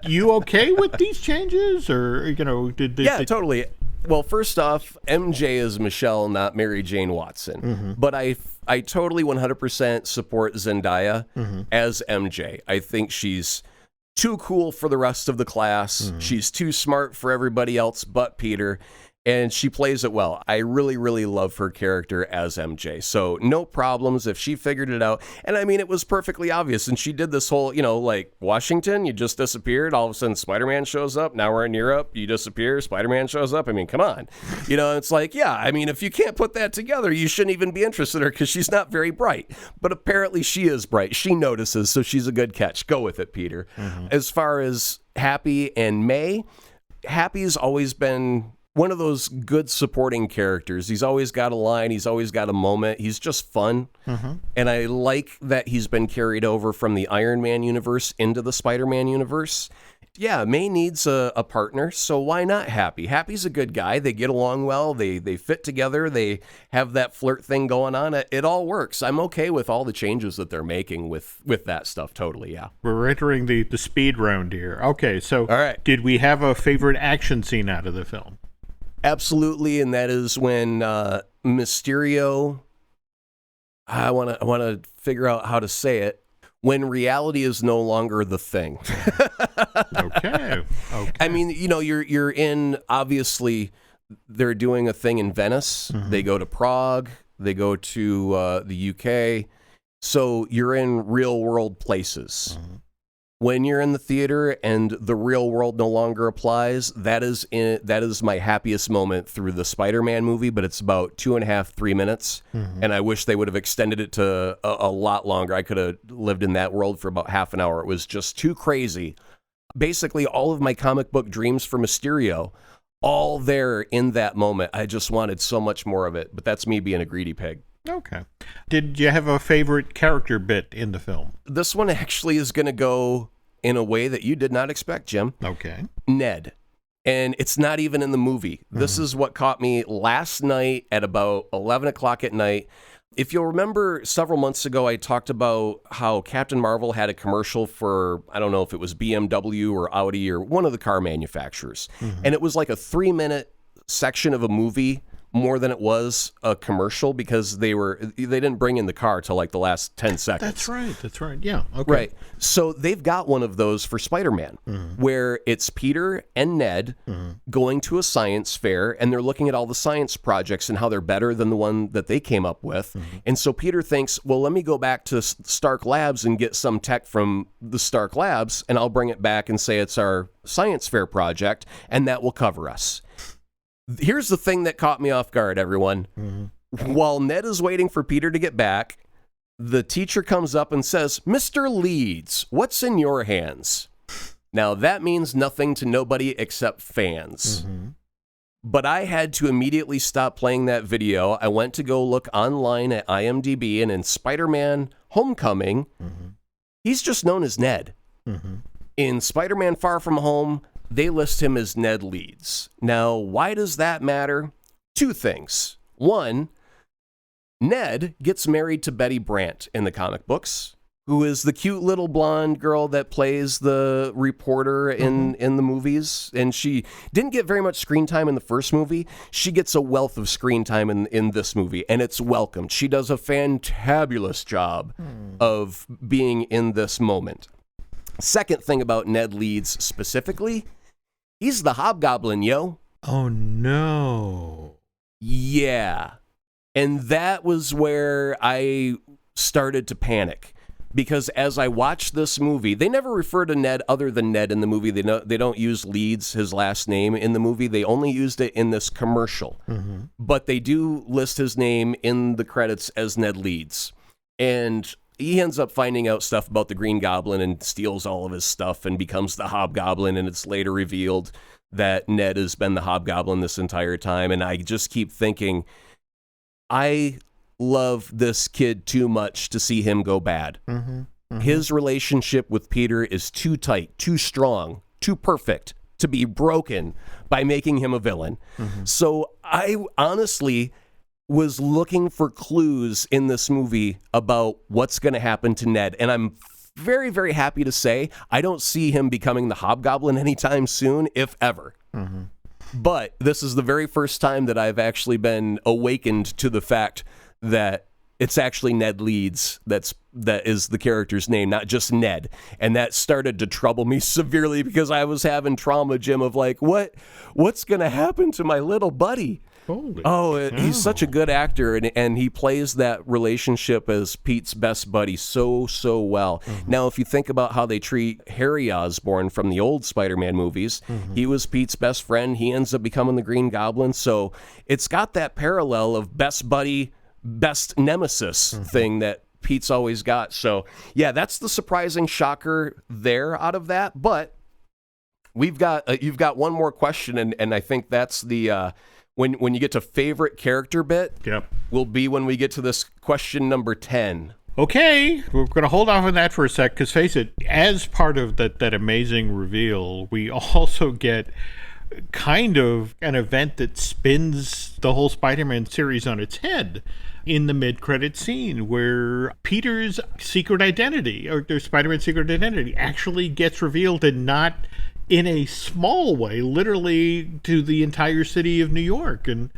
You okay with these changes, or Yeah, totally. Well, first off, MJ is Michelle, not Mary Jane Watson. But I totally 100% support Zendaya as MJ. I think she's too cool for the rest of the class. She's too smart for everybody else but Peter. And she plays it well. I really, really love her character as MJ. So no problems if she figured it out. And I mean, it was perfectly obvious. And she did this whole, like, Washington, you just disappeared. All of a sudden, Spider-Man shows up. Now we're in Europe. You disappear. Spider-Man shows up. I mean, come on. It's like, yeah, I mean, if you can't put that together, you shouldn't even be interested in her because she's not very bright. But apparently she is bright. She notices, so she's a good catch. Go with it, Peter. As far as Happy and May, Happy's always been one of those good supporting characters. He's always got a line. He's always got a moment. He's just fun. And I like that he's been carried over from the Iron Man universe into the Spider-Man universe. Yeah, May needs a partner, so why not Happy? Happy's a good guy. They get along well. They fit together. They have that flirt thing going on. It all works. I'm okay with all the changes that they're making with that stuff. Totally, yeah. We're entering the speed round here. Okay, so all right. Did we have a favorite action scene out of the film? Absolutely, and that is when Mysterio, I want to figure out how to say it, when reality is no longer the thing. Okay. I mean, you're in, obviously, they're doing a thing in Venice. They go to Prague. They go to the UK. So you're in real world places. When you're in the theater and the real world no longer applies, that is my happiest moment through the Spider-Man movie, but it's about 2.5, 3 minutes. And I wish they would have extended it to a lot longer. I could have lived in that world for about half an hour. It was just too crazy. Basically, all of my comic book dreams for Mysterio, all there in that moment. I just wanted so much more of it, but that's me being a greedy pig. Okay. Did you have a favorite character bit in the film? This one actually is going to go in a way that you did not expect, Jim. Okay. Ned. And it's not even in the movie. This is what caught me last night at about 11 o'clock at night. If you'll remember, several months ago, I talked about how Captain Marvel had a commercial for, I don't know if it was BMW or Audi or one of the car manufacturers. And it was like a 3-minute section of a movie more than it was a commercial because they didn't bring in the car till like the last 10 seconds. That's right. Yeah. Okay. Right. So they've got one of those for Spider-Man where it's Peter and Ned going to a science fair and they're looking at all the science projects and how they're better than the one that they came up with. And so Peter thinks, well, let me go back to Stark Labs and get some tech from the Stark Labs and I'll bring it back and say it's our science fair project and that will cover us. Here's the thing that caught me off guard, everyone. While Ned is waiting for Peter to get back, the teacher comes up and says, Mr. Leeds, what's in your hands? Now, that means nothing to nobody except fans. But I had to immediately stop playing that video. I went to go look online at IMDb, and in Spider-Man Homecoming, he's just known as Ned. In Spider-Man Far From Home, they list him as Ned Leeds. Now, why does that matter? 2 things. 1, Ned gets married to Betty Brant in the comic books, who is the cute little blonde girl that plays the reporter in the movies. And she didn't get very much screen time in the first movie. She gets a wealth of screen time in this movie, and it's welcomed. She does a fantabulous job of being in this moment. Second thing about Ned Leeds specifically, he's the Hobgoblin, yo. Oh, no. Yeah. And that was where I started to panic. Because as I watched this movie, they never refer to Ned other than Ned in the movie. They don't use Leeds, his last name, in the movie. They only used it in this commercial. Mm-hmm. But they do list his name in the credits as Ned Leeds. And he ends up finding out stuff about the Green Goblin and steals all of his stuff and becomes the Hobgoblin. And it's later revealed that Ned has been the Hobgoblin this entire time. And I just keep thinking, I love this kid too much to see him go bad. Mm-hmm, mm-hmm. His relationship with Peter is too tight, too strong, too perfect to be broken by making him a villain. Mm-hmm. So I honestly was looking for clues in this movie about what's going to happen to Ned. And I'm very, very happy to say I don't see him becoming the Hobgoblin anytime soon, if ever. Mm-hmm. But this is the very first time that I've actually been awakened to the fact that it's actually Ned Leeds that is the character's name, not just Ned. And that started to trouble me severely because I was having trauma, Jim, of like, what's going to happen to my little buddy? He's such a good actor, and he plays that relationship as Pete's best buddy so well. Mm-hmm. Now, if you think about how they treat Harry Osborn from the old Spider-Man movies, mm-hmm. he was Pete's best friend. He ends up becoming the Green Goblin. So it's got that parallel of best buddy, best nemesis mm-hmm. thing that Pete's always got. So, yeah, that's the surprising shocker there out of that. But you've got one more question, and I think that's the... When you get to favorite character bit, will be when we get to this question number 10. Okay, we're going to hold off on that for a sec, because face it, as part of that amazing reveal, we also get kind of an event that spins the whole Spider-Man series on its head in the mid-credit scene, where Peter's secret identity, or their Spider-Man's secret identity, actually gets revealed, and not in a small way, literally to the entire city of New York. And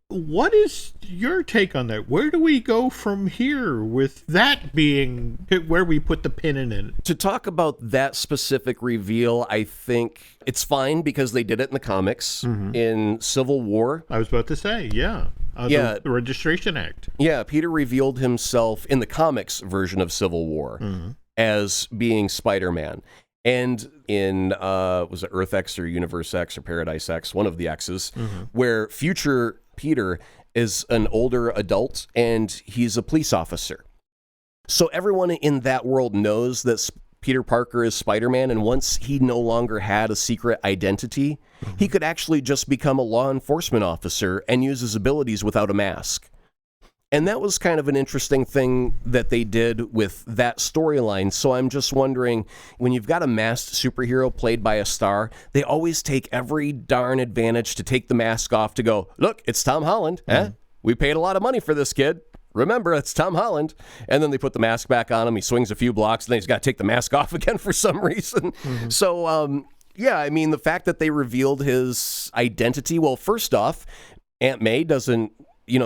what is your take on that? Where do we go from here with that being where we put the pin in it? To talk about that specific reveal, I think it's fine because they did it in the comics mm-hmm. in Civil War. I was about to say, the Registration Act. Yeah, Peter revealed himself in the comics version of Civil War mm-hmm. as being Spider-Man. And in, was it Earth X or Universe X or Paradise X, one of the X's, mm-hmm. where future Peter is an older adult and he's a police officer. So everyone in that world knows that Peter Parker is Spider-Man, and once he no longer had a secret identity, mm-hmm. he could actually just become a law enforcement officer and use his abilities without a mask. And that was kind of an interesting thing that they did with that storyline. So I'm just wondering, when you've got a masked superhero played by a star, they always take every darn advantage to take the mask off to go, look, it's Tom Holland. Mm-hmm. We paid a lot of money for this kid. Remember, it's Tom Holland. And then they put the mask back on him. He swings a few blocks, and then he's got to take the mask off again for some reason. Mm-hmm. So, I mean, the fact that they revealed his identity, well, first off, Aunt May doesn't,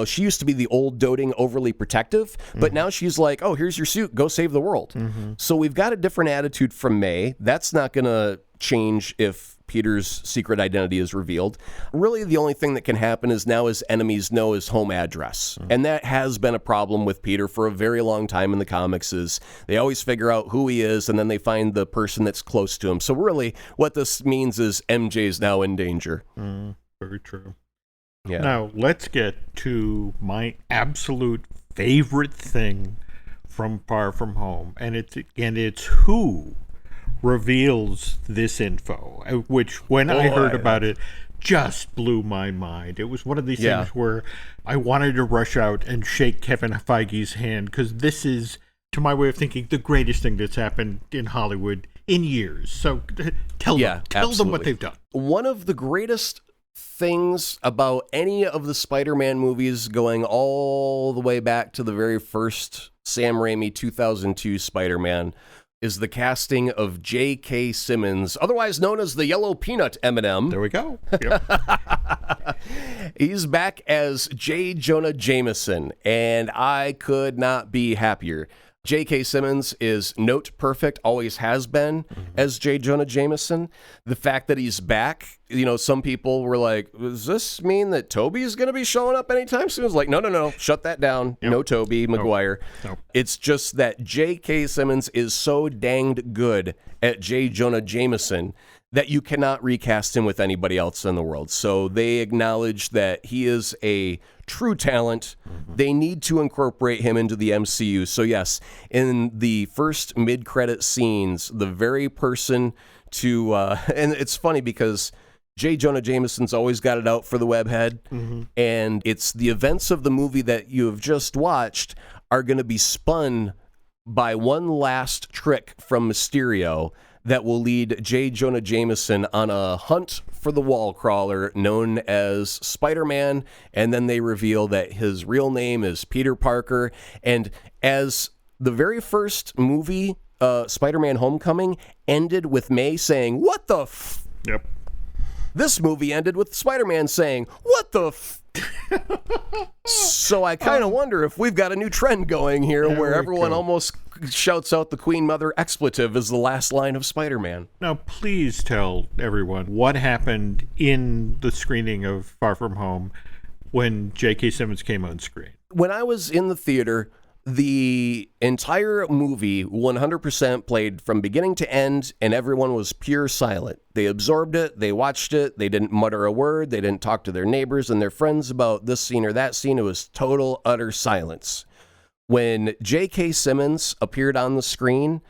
she used to be the old, doting, overly protective, but mm-hmm. now she's like, oh, here's your suit, go save the world. Mm-hmm. So we've got a different attitude from May. That's not going to change if Peter's secret identity is revealed. Really, the only thing that can happen is now his enemies know his home address. Mm-hmm. And that has been a problem with Peter for a very long time in the comics, is they always figure out who he is, and then they find the person that's close to him. So really, what this means is MJ's now in danger. Very true. Yeah. Now, let's get to my absolute favorite thing from Far From Home, and it's who reveals this info, which when I heard about it, just blew my mind. It was one of these things where I wanted to rush out and shake Kevin Feige's hand, because this is, to my way of thinking, the greatest thing that's happened in Hollywood in years. So tell them what they've done. One of the greatest things about any of the Spider-Man movies, going all the way back to the very first Sam Raimi 2002 Spider-Man, is the casting of J.K. Simmons, otherwise known as the Yellow Peanut M&M. There we go. Yep. He's back as J. Jonah Jameson, and I could not be happier. J.K. Simmons is note perfect, always has been, as J. Jonah Jameson. The fact that he's back, some people were like, does this mean that Toby's going to be showing up anytime soon? It's like, no, shut that down. Yep. No Toby Maguire. Nope. It's just that J.K. Simmons is so danged good at J. Jonah Jameson that you cannot recast him with anybody else in the world. So they acknowledge that he is a true talent. They need to incorporate him into the MCU. So yes, in the first mid-credit scenes, the very person to, and it's funny because J. Jonah Jameson's always got it out for the webhead, and it's the events of the movie that you have just watched are going to be spun by one last trick from Mysterio that will lead J. Jonah Jameson on a hunt for the wall crawler known as Spider-Man, and then they reveal that his real name is Peter Parker. And as the very first movie, Spider-Man Homecoming, ended with May saying, "What the f-?" Yep. This movie ended with Spider-Man saying, "What the f-?" So I kind of wonder if we've got a new trend going here where everyone almost shouts out the Queen Mother expletive as the last line of Spider-Man. Now, please tell everyone what happened in the screening of Far From Home when J.K. Simmons came on screen. When I was in the theater, the entire movie 100% played from beginning to end, and everyone was pure silent. They absorbed it, they watched it, they didn't mutter a word, they didn't talk to their neighbors and their friends about this scene or that scene. It was total, utter silence. When J.K. Simmons appeared on the screen,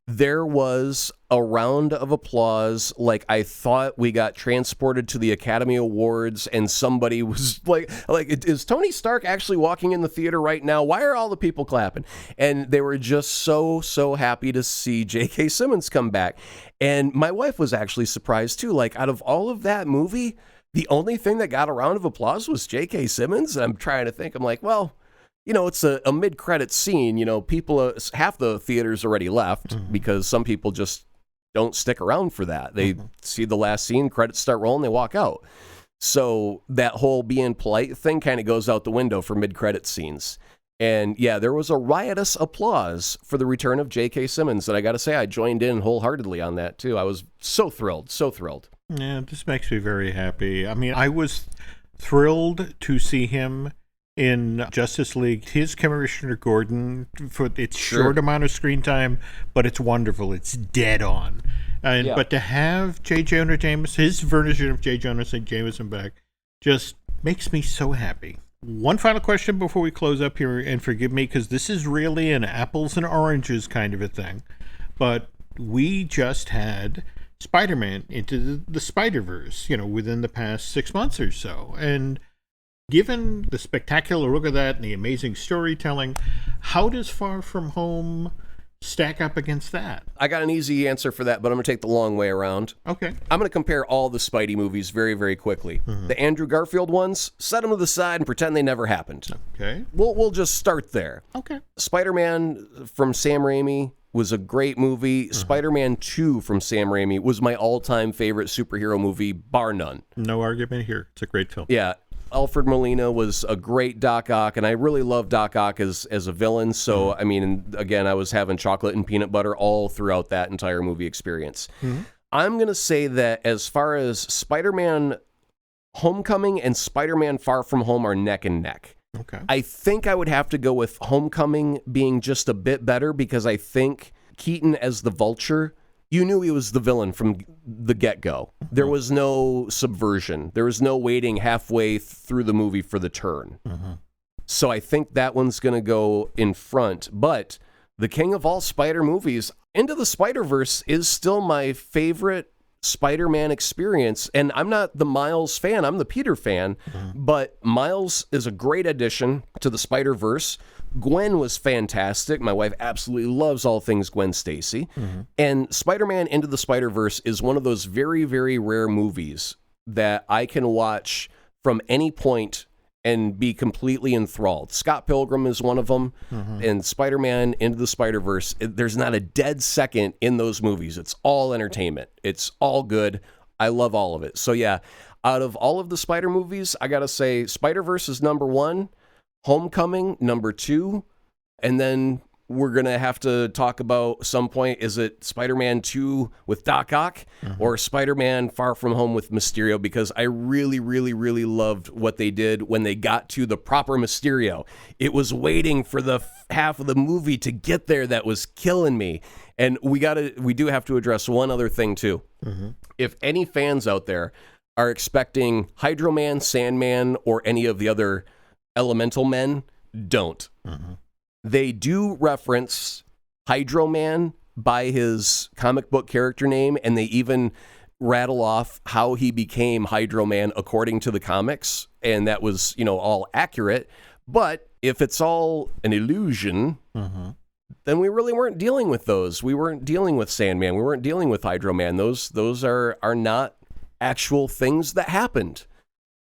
there was a round of applause like I thought we got transported to the Academy Awards and somebody was like, is Tony Stark actually walking in the theater right now? Why are all the people clapping? And they were just so happy to see J.K. Simmons come back. And my wife was actually surprised too. Like, out of all of that movie, the only thing that got a round of applause was J.K. Simmons. And I'm trying to think, I'm like, well, it's a mid-credit scene. People, half the theater's already left because some people just don't stick around for that. They see the last scene, credits start rolling, they walk out. So that whole being polite thing kind of goes out the window for mid-credit scenes. And yeah, there was a riotous applause for the return of J.K. Simmons. And I got to say, I joined in wholeheartedly on that too. I was so thrilled. Yeah, this makes me very happy. I mean, I was thrilled to see him in Justice League. His Commissioner Gordon, for its short amount of screen time, but it's wonderful. It's dead on. But to have J. Jonah Jameson, his version of J. Jonah Jameson back, just makes me so happy. One final question before we close up here, and forgive me, because this is really an apples and oranges kind of a thing, but we just had Spider-Man into the Spider-Verse, within the past 6 months or so. And given the spectacular look of that and the amazing storytelling, how does Far From Home stack up against that? I got an easy answer for that, but I'm going to take the long way around. Okay. I'm going to compare all the Spidey movies very, very quickly. The Andrew Garfield ones, set them to the side and pretend they never happened. Okay. We'll just start there. Okay. Spider-Man from Sam Raimi was a great movie. Spider-Man 2 from Sam Raimi was my all-time favorite superhero movie, bar none. No argument here. It's a great film. Yeah. Alfred Molina was a great Doc Ock, and I really love Doc Ock as a villain. So, I mean, again, I was having chocolate and peanut butter all throughout that entire movie experience. I'm going to say that as far as Spider-Man Homecoming and Spider-Man Far From Home are neck and neck. Okay. I think I would have to go with Homecoming being just a bit better because I think Keaton as the Vulture, you knew he was the villain from the get-go. There was no subversion. There was no waiting halfway through the movie for the turn. So I think that one's going to go in front. But the king of all Spider movies, Into the Spider-Verse, is still my favorite Spider-Man experience. And I'm not the Miles fan. I'm the Peter fan. But Miles is a great addition to the Spider-Verse. Gwen was fantastic. My wife absolutely loves all things Gwen Stacy. And Spider-Man Into the Spider-Verse is one of those very, very rare movies that I can watch from any point and be completely enthralled. Scott Pilgrim is one of them. And Spider-Man Into the Spider-Verse, there's not a dead second in those movies. It's all entertainment. It's all good. I love all of it. So yeah, out of all of the Spider movies, I got to say Spider-Verse is number one. Homecoming, number two, and then we're going to have to talk about some point. Is it Spider-Man 2 with Doc Ock or Spider-Man Far From Home with Mysterio? Because I really, really, really loved what they did when they got to the proper Mysterio. It was waiting for the half of the movie to get there that was killing me. And we do have to address one other thing too. If any fans out there are expecting Hydro Man, Sandman, or any of the other elemental men, don't. They do reference Hydro Man by his comic book character name, and they even rattle off how he became Hydro Man according to the comics, and that was, all accurate. But if it's all an illusion, then we really weren't dealing with those. We weren't dealing with Sandman. We weren't dealing with Hydro Man. Those are not actual things that happened.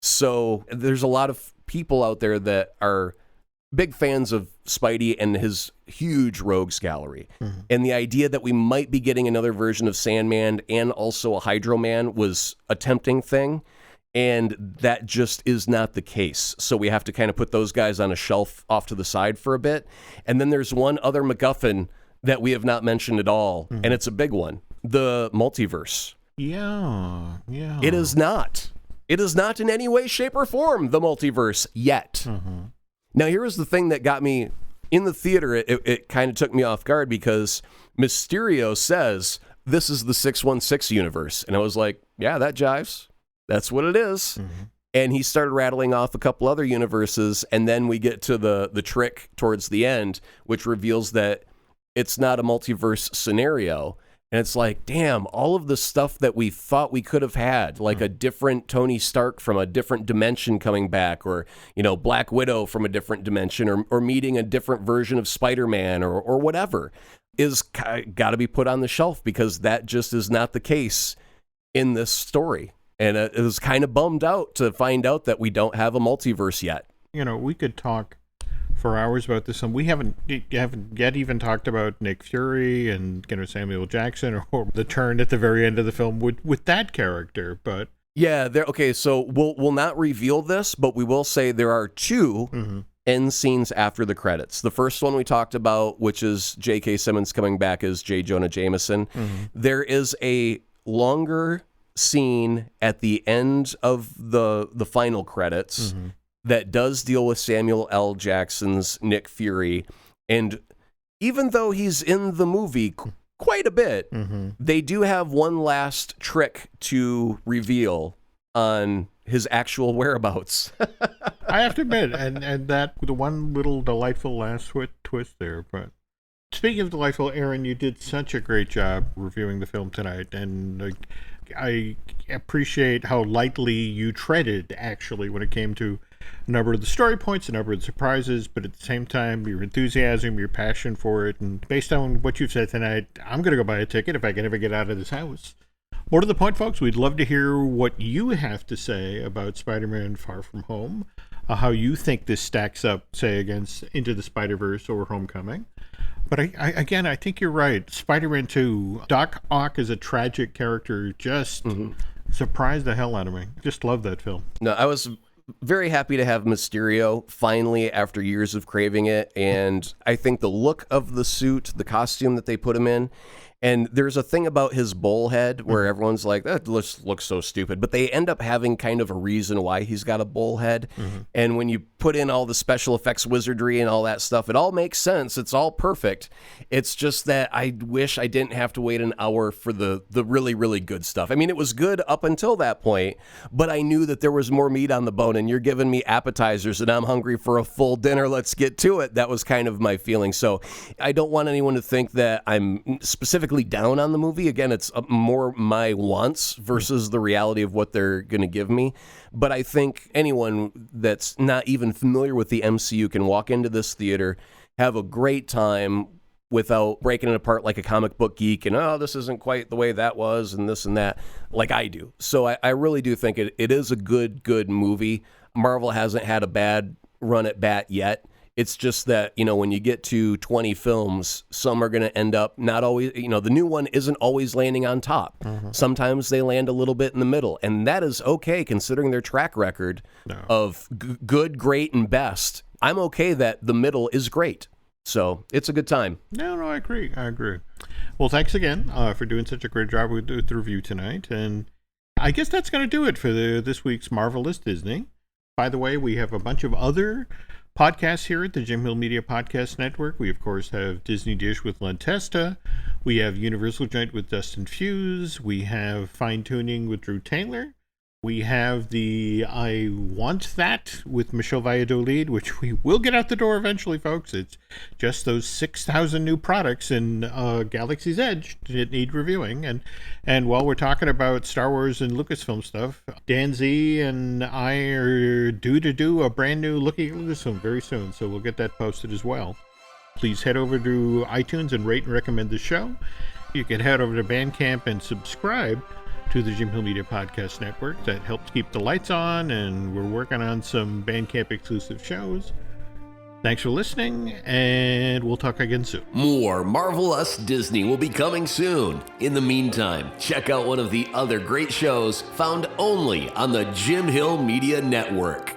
So there's a lot of people out there that are big fans of Spidey and his huge rogues gallery. And the idea that we might be getting another version of Sandman and also a Hydro Man was a tempting thing. And that just is not the case. So we have to kind of put those guys on a shelf off to the side for a bit. And then there's one other MacGuffin that we have not mentioned at all. And it's a big one. The multiverse. Yeah. It is not. It is not in any way, shape, or form the multiverse yet. Now, here was the thing that got me in the theater. It kind of took me off guard because Mysterio says, this is the 616 universe. And I was like, yeah, that jives. That's what it is. And he started rattling off a couple other universes. And then we get to the trick towards the end, which reveals that it's not a multiverse scenario. And it's like, damn, all of the stuff that we thought we could have had, like a different Tony Stark from a different dimension coming back, or, Black Widow from a different dimension, or meeting a different version of Spider-Man or whatever, is got to be put on the shelf because that just is not the case in this story. And it was kind of bummed out to find out that we don't have a multiverse yet. We could talk for hours about this, and we haven't yet even talked about Nick Fury and Samuel Jackson or the turn at the very end of the film with that character. But yeah, okay. So we'll not reveal this, but we will say there are two end scenes after the credits. The first one we talked about, which is J.K. Simmons coming back as J. Jonah Jameson. There is a longer scene at the end of the final credits that does deal with Samuel L. Jackson's Nick Fury. And even though he's in the movie quite a bit, they do have one last trick to reveal on his actual whereabouts. I have to admit, and that the one little delightful last twist there. But speaking of delightful, Aaron, you did such a great job reviewing the film tonight, and I appreciate how lightly you treaded, actually, when it came to a number of the story points, a number of the surprises, but at the same time, your enthusiasm, your passion for it. And based on what you've said tonight, I'm going to go buy a ticket if I can ever get out of this house. More to the point, folks, we'd love to hear what you have to say about Spider-Man Far From Home, how you think this stacks up, say, against Into the Spider-Verse or Homecoming. But I think you're right. Spider-Man 2, Doc Ock is a tragic character, just surprised the hell out of me. Just love that film. No, I was very happy to have Mysterio finally after years of craving it. And I think the look of the suit, the costume that they put him in, and there's a thing about his bowl head where everyone's like, that looks so stupid. But they end up having kind of a reason why he's got a bowl head. And when you put in all the special effects wizardry and all that stuff, it all makes sense. It's all perfect. It's just that I wish I didn't have to wait an hour for the really, really good stuff. I mean, it was good up until that point, but I knew that there was more meat on the bone, and you're giving me appetizers and I'm hungry for a full dinner. Let's get to it. That was kind of my feeling. So I don't want anyone to think that I'm specifically down on the movie. Again, it's more my wants versus the reality of what they're going to give me. But I think anyone that's not even familiar with the MCU can walk into this theater, have a great time without breaking it apart like a comic book geek and, oh, this isn't quite the way that was and this and that, like I do. So I really do think it is a good movie. Marvel hasn't had a bad run at bat yet. It's just that, when you get to 20 films, some are going to end up not always, the new one isn't always landing on top. Sometimes they land a little bit in the middle, and that is okay considering their track record of good, great, and best. I'm okay that the middle is great. So it's a good time. No, I agree. Well, thanks again for doing such a great job with the review tonight. And I guess that's going to do it for this week's Marvelous Disney. By the way, we have a bunch of other podcasts here at the Jim Hill Media Podcast Network. We, of course, have Disney Dish with Len Testa. We have Universal Joint with Dustin Fuse. We have Fine Tuning with Drew Taylor. We have the I Want That with Michelle Valladolid, which we will get out the door eventually, folks. It's just those 6,000 new products in Galaxy's Edge that need reviewing. And while we're talking about Star Wars and Lucasfilm stuff, Dan Z and I are due to do a brand new Looking at Lucasfilm very soon, so we'll get that posted as well. Please head over to iTunes and rate and recommend the show. You can head over to Bandcamp and subscribe to the Jim Hill Media Podcast Network. That helps keep the lights on, and we're working on some Bandcamp exclusive shows. Thanks for listening, and we'll talk again soon. More Marvel Us Disney will be coming soon. In the meantime, check out one of the other great shows found only on the Jim Hill Media Network.